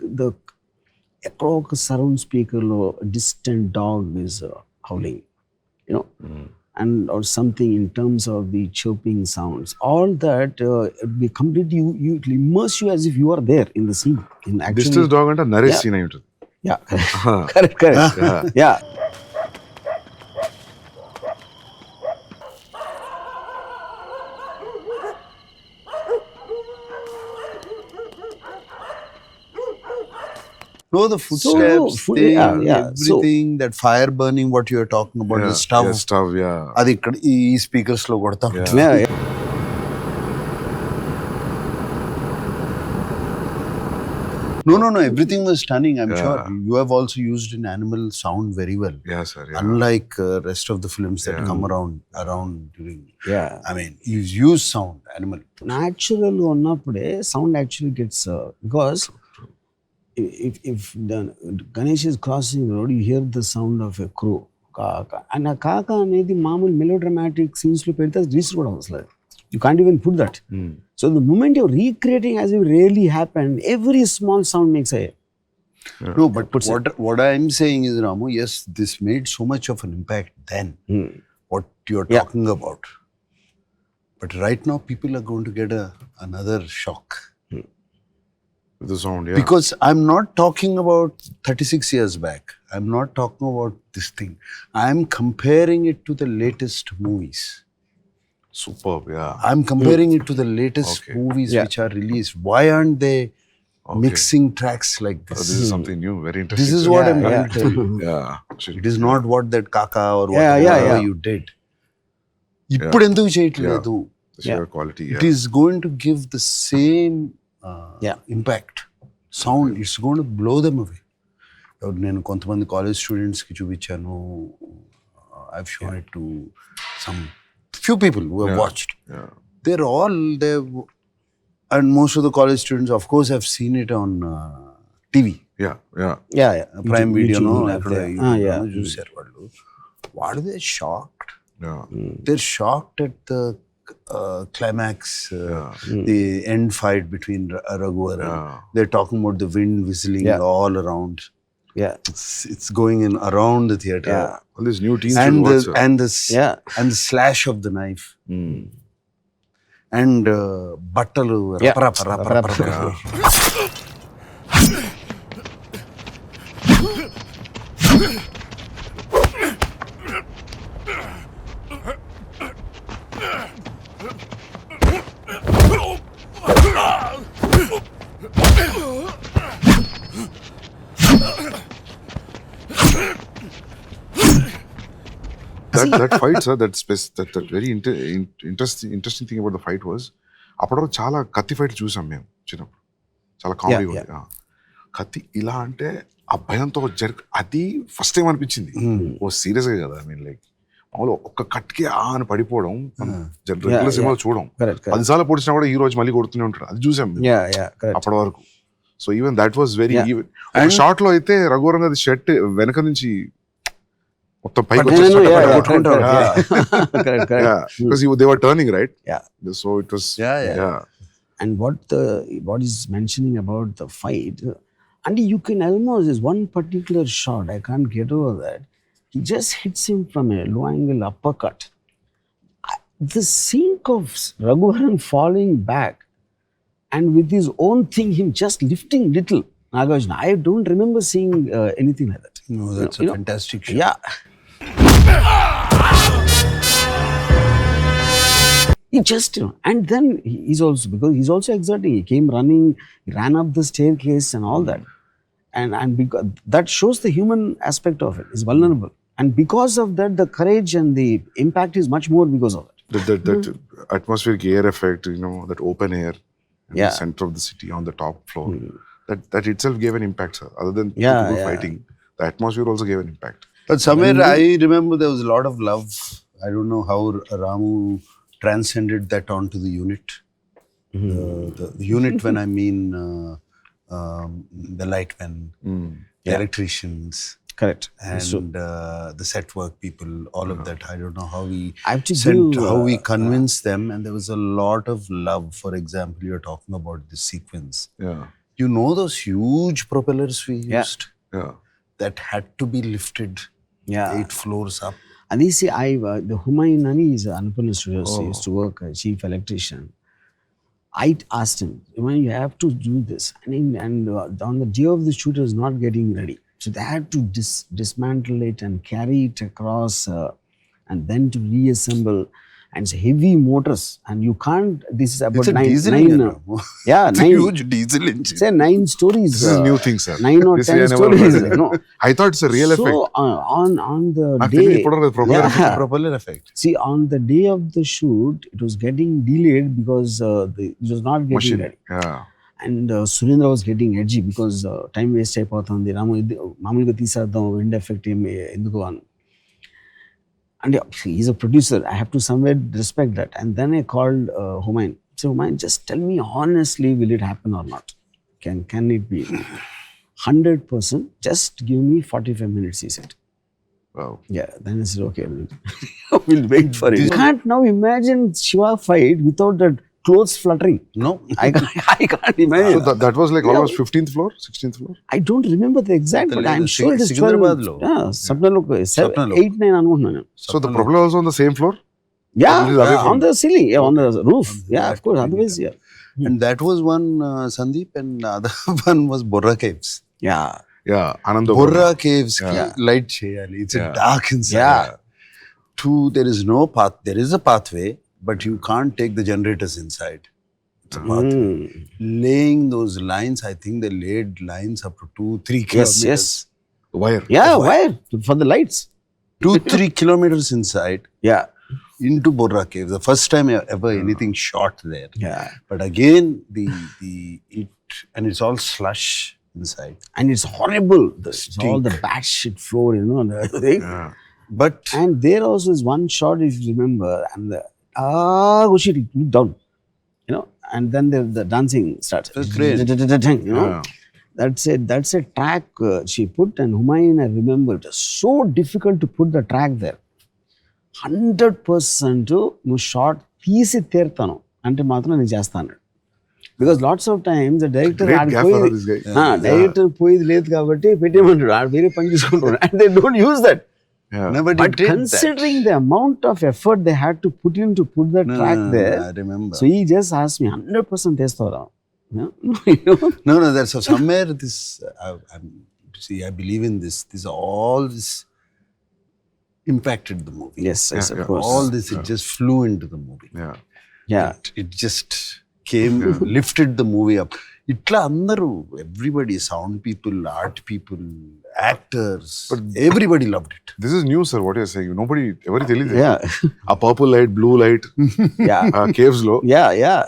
ఎక్కడో ఒక surround స్పీకర్లో distant dog is howling you know and or something in terms of the chirping sounds, all that be completely you it will immerse you as if you are there in the scene. In actually, Distance dog అంటే Naresh scene అయి ఉంటుంది. yeah, correct. Yeah. No, the footsteps, thing, So- everything, that fire burning, what you are talking about, the stove. Yeah, stuff, yeah. అది ఇక్కడ ఈ speakers లో కొడతా ఉంటుంది. Yeah. No. Everything was stunning. I'm Yeah. sure you have also used an animal sound very well. Yeah, sir. Yeah. Unlike rest of the films that Yeah. come around during. Yeah. I mean, you use sound, animal. Natural ఉన్నప్పుడే sound actually gets because if the Ganesh is crossing the road, you hear the sound of a crow. Kaka. And a kaka అనేది మామూలు melodramatic scenes లో పెడితే register కూడా అవసరం. You can't even put that. So the moment you're recreating as if really happened, every small sound makes a No, but what I'm saying is, Ramu, yes, this made so much of an impact then. What you're talking about. But right now, people are going to get another shock. The sound, yeah. Because I'm not talking about 36 years back. I'm not talking about this thing. I'm comparing it to the latest movies. Superb, yeah. I'm comparing it to the latest Okay. movies which are released. Why aren't they mixing tracks like this? This is something new, very interesting. This is what I'm trying to tell you. Yeah. It is not what that kaka or whatever you did. ఇప్పుడు ఎందుకు చేయట్లేదు? The sheer quality, It is going to give the same impact. Sound, it's going to blow them away. నేను కొంతమంది college స్టూడెంట్స్కి చూపించాను. I've shown it to some few people who have watched. They're all there, and most of the college students, of course, have seen it on TV. Yeah. Prime Video, no? చూసారు వాళ్ళు. What are they shocked? Yeah. They're shocked at the climax, the end fight between Raghuvaran. They're talking about the wind whistling all around. Yeah. It's going in around the theater. Yeah. All these new teens And should watch, and the slash of the knife. And battalu rapa. that fight, sir, that very interesting thing about the fight was, అప్పటివరకు చాలా కత్తి fight చూసాం మేము చిన్నప్పుడు, చాలా comedy ఉంది. కత్తి ఇలా అంటే ఆ భయంతో అది ఫస్ట్ టైం అనిపించింది. ఓ సీరియస్గా కదా, ఐ మీన్ లైక్ మామూలు ఒక్క కట్కి అని పడిపోవడం రెగ్యులర్ సినిమాలో చూడం. 10 సార్లు పొడిచినా కూడా ఈ రోజు మళ్ళీ కొడుతూనే ఉంటాడు, అది చూసాం అప్పటి వరకు. So even that was very short లో అయితే రఘువరన్ గారి షర్ట్ వెనక నుంచి మొత్తం పైకి they were turning, right? So it was and what is mentioning about the fight, and you can almost, there's one particular shot, I can't get over that, he just hits him from a low angle uppercut. The scene of Raghuvaran falling back and with his own thing, him just lifting little Nagarjuna, I don't remember seeing anything like that. No, that's a fantastic shot. Yeah. He just, and then he's also exerting. He came running, he ran up the staircase and all that. And because that shows the human aspect of it. It's vulnerable. And because of that, the courage and the impact is much more because of it. That atmospheric air effect, that open air in the center of the city on the top floor, that itself gave an impact, sir. Other than people fighting, the atmosphere also gave an impact. But somewhere I remember there was a lot of love. I don't know how Ramu transcended that onto the unit. The unit, when I mean the lightmen, the electricians. Correct. And the set work people, all of that. I don't know how how we convinced them, and there was a lot of love. For example, you're talking about this sequence. You know those huge propellers we used? That had to be lifted 8 floors up. And you see, the Humayun Ani is Annapurna Studios. He used to work as chief electrician. I asked him, you have to do this. And on the day of the shoot, it was not getting ready. So they had to dismantle it and carry it across and then to reassemble. And it's heavy motors. And you can't, this is about it's a 9 diesel engine. It's a huge diesel engine. Say 9 stories. This is new thing, sir. 9 or 10 stories. No. I thought it's a real effect. So on the day, Propeller effect. See, on the day of the shoot, it was getting delayed because it was not getting ready. And Surendra was getting edgy because time waste అయిపోతుంది రాము ఇది మామూలుగా తీసేద్దాం end effect ఏమి ఎందుకు అని. And he's a producer. I have to somewhere respect that. And then I called Humayun. So Humayun, just tell me honestly, will it happen or not? Can it be? 100%. Just give me 45 minutes, he said. Wow. Yeah, then I said, okay, we'll wait for it. You can't now imagine Shiva fight without that clothes fluttering. No. I can't imagine. So that was like almost 15th floor, 16th floor? I don't remember the exact, but I'm sure it is 12. Sikandrabadlo. Yeah, Sapnalo, 8, 9 అనుకుంటున్నాను. So the problem was on the same floor? Yeah, It is away from- on the ceiling, yeah, on the roof. Yeah, of course, otherwise, yeah. And that was one, Sandeep, and the other one was Borra Caves. Yeah. Yeah, Ananda. Borra Caves, Yeah. light cheyali. It's Yeah. a dark inside. Yeah. Two, there is no path. There is a pathway, but you can't take the generators inside. It's a pathway. Laying those lines, I think they laid lines up to 2-3 Yes, kilometers. yes. Wire. Yeah, wire for the lights. 2-3 kilometers inside Yeah. into Borra Caves. The first time ever anything shot there. Yeah. But again, and it's all slush inside. And it's horrible. It's all the bad shit floor, you know, and everything. Yeah. But And there also is one shot, if you remember, and the shit, it went down, you know, and then the dancing starts. That's great. You know, Yeah. that's a track she put, and Humayun, I remember, it was so difficult to put the track there. 100% నువ్వు short తీసి తీరుతాను అంటే మాత్రం నేను చేస్తాను. Because lots of times the director Great gaffer, this guy. Director పోయేది లేదు కాబట్టి పెట్టేయమంటాడు, ఆడు వేరే పని చూసుకుంటాడు. And they don't use that. Yeah. nobody But did considering the amount of effort they had to put in to put the that. track there, I remember. so he just asked me 100% testavara. No, that's somewhere this. See, I believe in this. All this impacted the movie. Yes, yes, Yeah, of yeah. course. All this, it just flew into the movie. Yeah. Yeah. It just came, lifted the movie up. Itla andaru, everybody, sound people, art people, actors, everybody loved it. This is new, sir, what you're saying. Nobody ever tell you. Yeah. A purple light, blue light, Yeah. caves low. Yeah.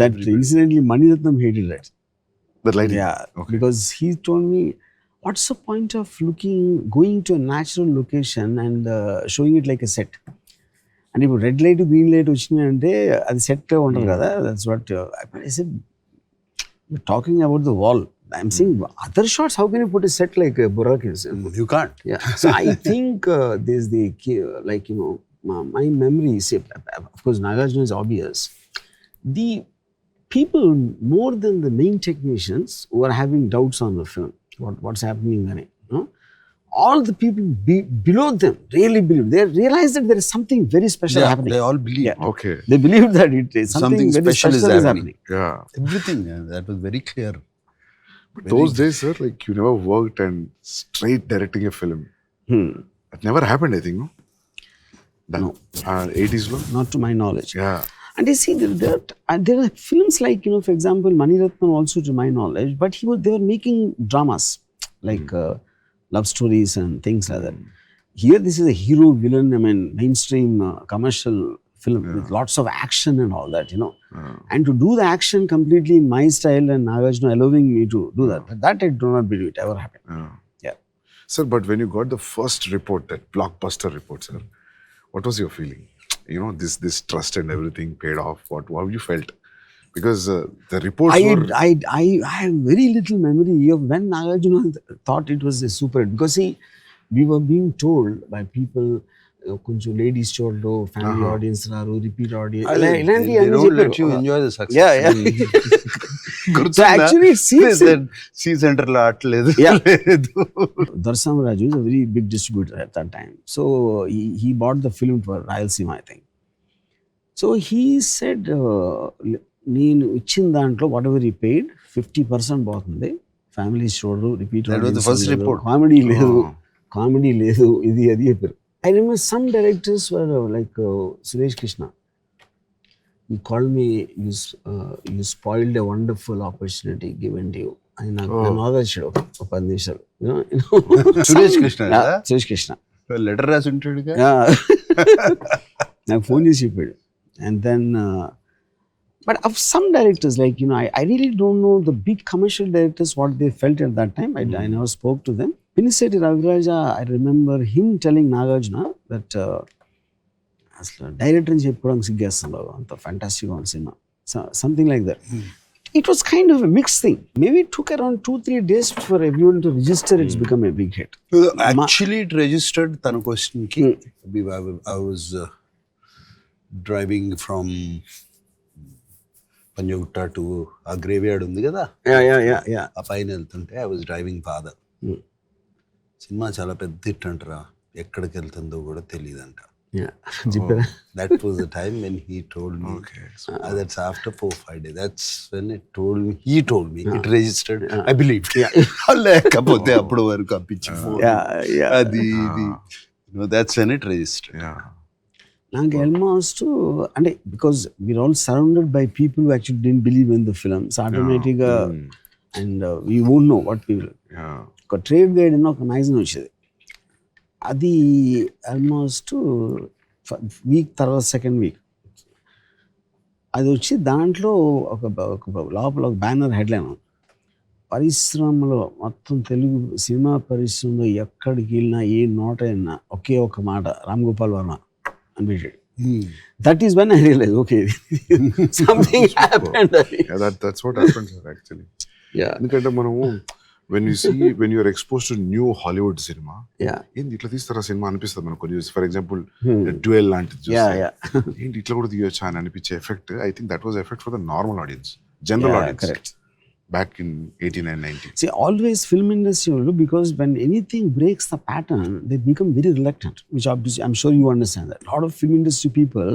That incidentally Maniratnam hated that. That lighting. Yeah. Okay. Because he told me, what's the point of going to a natural location and showing it like a set? And if red light, green light వచ్చినాయి అంటే అది set ఉండదు కదా. That's what I said. You're talking about the wall. I'm saying other shots, how can you put a set like Borra Caves? You can't. Yeah. So I think there's the, like, you know, my memory, say, of course, Nagarjuna is obvious. The people, more than the main technicians, who are having doubts on the film, what's happening in it, you know? All the people below them really believe. They realize that there is something very special happening. They all believe. Yeah. Okay. They believe that it is something very special special is is happening. happening. Yeah. Everything. That was very clear. But those days, sir, like you never worked and straight directing a film. That never happened, I think, no? No. 80s, no? Not to my knowledge. Yeah. And you see, there are films like, you know, for example, Maniratnam also, to my knowledge, but they were making dramas, like love stories and things like that. Here, this is a hero villain, I mean, mainstream commercial film with lots of action and all that, you know. And to do the action completely in my style and Nagarjuna allowing me to do that I do not believe it ever happened. Yeah. Sir, but when you got the first report, that blockbuster report, sir, what was your feeling? You know, this trust and everything paid off. How you felt? Because the reports were... I have very little memory of when Nagarjuna thought it was a super hit. Because see, we were being told by people, కొంచెం ladies చూడరు, family audience రారు, repeat audience, They don't let you enjoy the success. Yeah. So actually it seems C center లో ఆటలేదు. Darsamraju is a very big distributor at that time. So he bought the film for Rayalaseema, I think. So he said, నేను ఇచ్చిన దాంట్లో what ever he paid 50% పోతుంది, families చూడరు, repeat That was the first report. Comedy లేదు, ఇది అది చెప్పారు. I remember some directors were like Suresh Krishna. He called me, you spoiled a wonderful opportunity given to you. I'm ఆలోచించాడు ఒక 10 నిమిషాలు. Suresh Krishna Suresh Krishna letter రాసి ఉంటాడుగా. నాకు ఫోన్ చేసి చెప్పాడు. And then But of some directors, like, I really don't know the big commercial directors what they felt at that time. I never spoke to them. Piniseti Raviraja, I remember him telling Nagarjuna that అసలు director అని చెప్పుకోవడానికి సిగ్గేస్తున్నావు, అంత ఫ్యాంటాస్టిక్గా ఉంది cinema, something like that. It was kind of a mixed thing. Maybe it took around 2-3 days for everyone to register it's become a big hit. Actually, it registered tana question ki. I was driving from Panjagutta to a graveyard undi kada. Yeah. ఆ పైన వెళ్తుంటే I was driving father. Cinema చాలా పెద్ద hit అంటారా, ఎక్కడికి వెళ్తుందో కూడా తెలియదంట. That was the time when he told me. Okay. That's after 4-5 days. That's when he told me it registered. I believed. లేకపోతే అప్పుడు వరకు అప్పించి అది that's when it registered. నాకు ఆల్మోస్ట్ అంటే because we're all surrounded by people who actually didn't believe in the films ఆటోమేటిక్గా, and we won't know what people. ఒక trade guide అని ఒక మ్యాగజైన్ వచ్చేది, అది ఆల్మోస్ట్ వీక్ తర్వాత సెకండ్ వీక్ అది వచ్చి దాంట్లో ఒక లోపల ఒక బ్యానర్ హెడ్లైన్, పరిశ్రమలో మొత్తం తెలుగు సినిమా పరిశ్రమలో ఎక్కడికి వెళ్ళినా ఏ నోట అయినా ఒకే ఒక మాట రామ్ గోపాల్ వర్మ అని పెట్టాడు. That is when I realized, okay, something happened. That's what happened, sir, actually. ఎందుకంటే మనము when you are exposed to new Hollywood cinema, ఏంటి ఇట్లా తీస్తారా సినిమా అనిపిస్తుంది మనకు కొన్ని. ఫర్ ఎగ్జాంపుల్ డ్యూయల్ లాంటిది ఏంటి ఇట్లా కూడా తీయొచ్చా అని అనిపించే effect, I think that was effect for the normal audience, general audience back in 89-90. See, always film industry, because when anything breaks the pattern, they become very reluctant, which obviously I'm sure you understand that. A lot of film industry people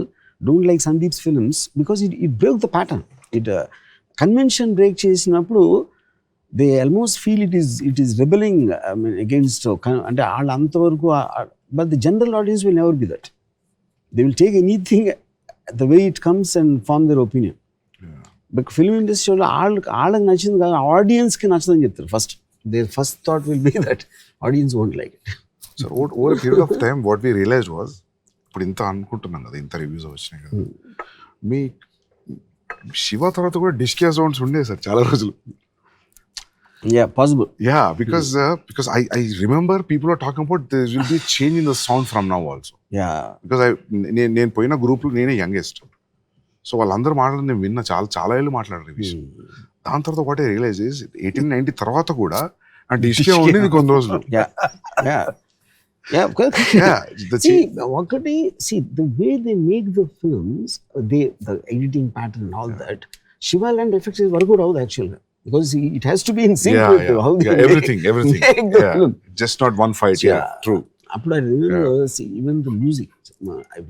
don't like Sandeep's films because it broke the pattern. It convention break చేసినప్పుడు they almost feel it is rebelling, I mean, against అంటే వాళ్ళు అంతవరకు, but the general audience will never be that. They will take anything the way it comes and form their opinion. But film industry వాళ్ళకి నచ్చింది కాదు, ఆడియన్స్కి నచ్చదని చెప్తారు first. Their first thought will be that audience won't like it. So over a period of time what we realized was, ఇప్పుడు ఇంత అనుకుంటున్నాం కదా, ఇంత రివ్యూస్ వచ్చినాయి కదా, మీ శివ తర్వాత కూడా డిస్కియా సౌండ్స్ ఉండే సార్ చాలా రోజులు. Yeah, possible. Yeah, because I remember people are talking about there will be a change in the sound from now also. Yeah. Because నేను పోయిన గ్రూప్లో నేనే యంగెస్ట్, సో వాళ్ళందరూ మాట్లాడి నేను విన్నా, చాలా ఏళ్ళు మాట్లాడారు రివ్యూస్. దాని తర్వాత వాట్ ఐ రియలైజ్ ఇస్ 1890 తర్వాత కూడా ఆ డిస్కే ఉండేది కొన్ని రోజులు. ఒకటి, the way they make the films, the editing pattern and all that, Shiva land effects is work out actually, because it has to be in sync with how they everything make the film. Just not one fight. True. Appudu I remember, even the music,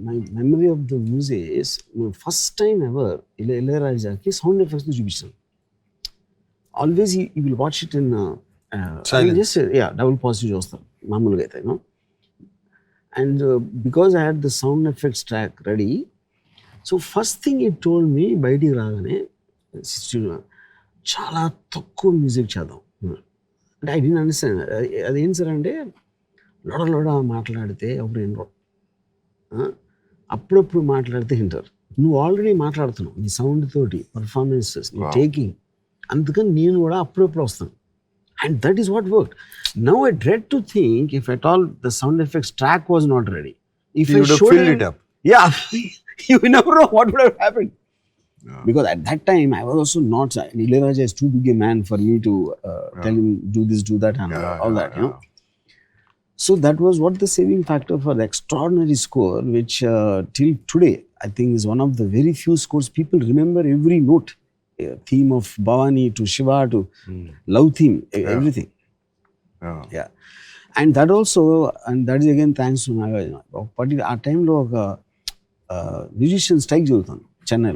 my memory of the music is, first time ever Ilayarajaki sound effects ni chupichanu. Always he will watch it in just double positive chustam maamuluga aithe, and because I had the sound effects track ready, so first thing he told me బయటికి రాగానే, చాలా తక్కువ music చేద్దాం అంటే. I didn't understand. అదేం sir అంటే, లోడ మాట్లాడితే ఎవరు వినరు, అప్పుడప్పుడు మాట్లాడితే వింటారు. నువ్వు ఆల్రెడీ మాట్లాడుతున్నావు నీ సౌండ్ తోటి, పర్ఫార్మెన్సెస్, నీ టేకింగ్, అందుకని నేను కూడా అప్పుడప్పుడు వస్తాను. And that is what work. Now I dread to think if at all the sound effects track was not ready, if I showed it up, you never know what would have happened. Because at that time I was also not, Ilayaraja is too big a man for me to tell him do this, do that, and all that, So that was what the saving factor for the extraordinary score, which till today I think is one of the very few scores people remember every note. Theme of Bhavani to Shiva to love theme, everything. And that also, and that is again thanks to Nagarjuna. But at time lo oka musician strike jarutundi Chennai.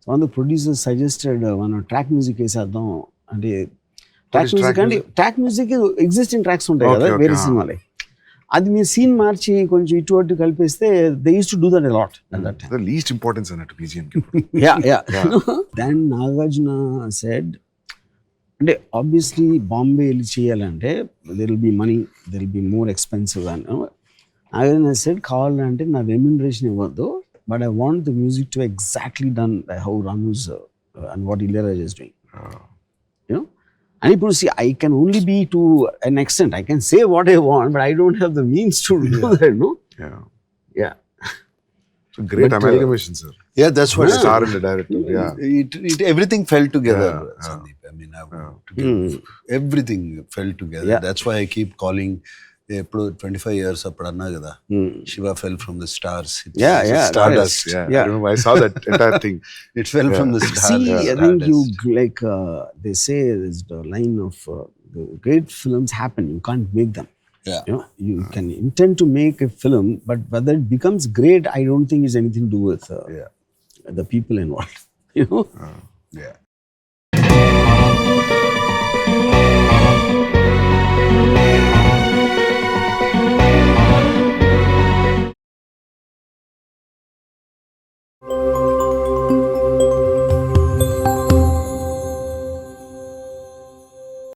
So one of the producers suggested one track music వేసేద్దాం అంటే, track music existing tracks ఉంటాయి కదా వేరే సినిమాలే, అది మీరు scene మార్చి కొంచెం ఇటు అటు కలిపేస్తే they use to do that a lot at that time. The least importance అన్నట్టు BGM కి. Then Nagarjuna said, అంటే ఆబ్వియస్లీ బాంబే వెళ్ళి చేయాలంటే there will be money, there will be more expensive అని. Nagarjuna said, కావాలంటే నా రెమ్యూనరేషన్ ఇవ్వద్దు, but I want the music to exactly done by how Ranu's and what Ilayaraja is doing. You know? And people see, I can only be to an extent. I can say what I want, but I don't have the means to do that, no? Yeah. Yeah. So great But, amalgamation, sir. Yeah, that's what Star and the director. Yeah. it everything fell together, Yeah, Sandeep. I mean, I want to give, everything fell together. Yeah. That's why I keep calling. 25 years అప్పుడు అన్నా కదా, Shiva fell from the stars. Yeah, yeah, Stardust. Yeah. Yeah. I remember I saw that entire thing. It fell from the stars. See, I think you Stardust. like they say there's the line of the great films happen. You can't make them. Yeah. You know, you can intend to make a film, but whether it becomes great, I don't think is anything to do with the people involved. You know. Yeah.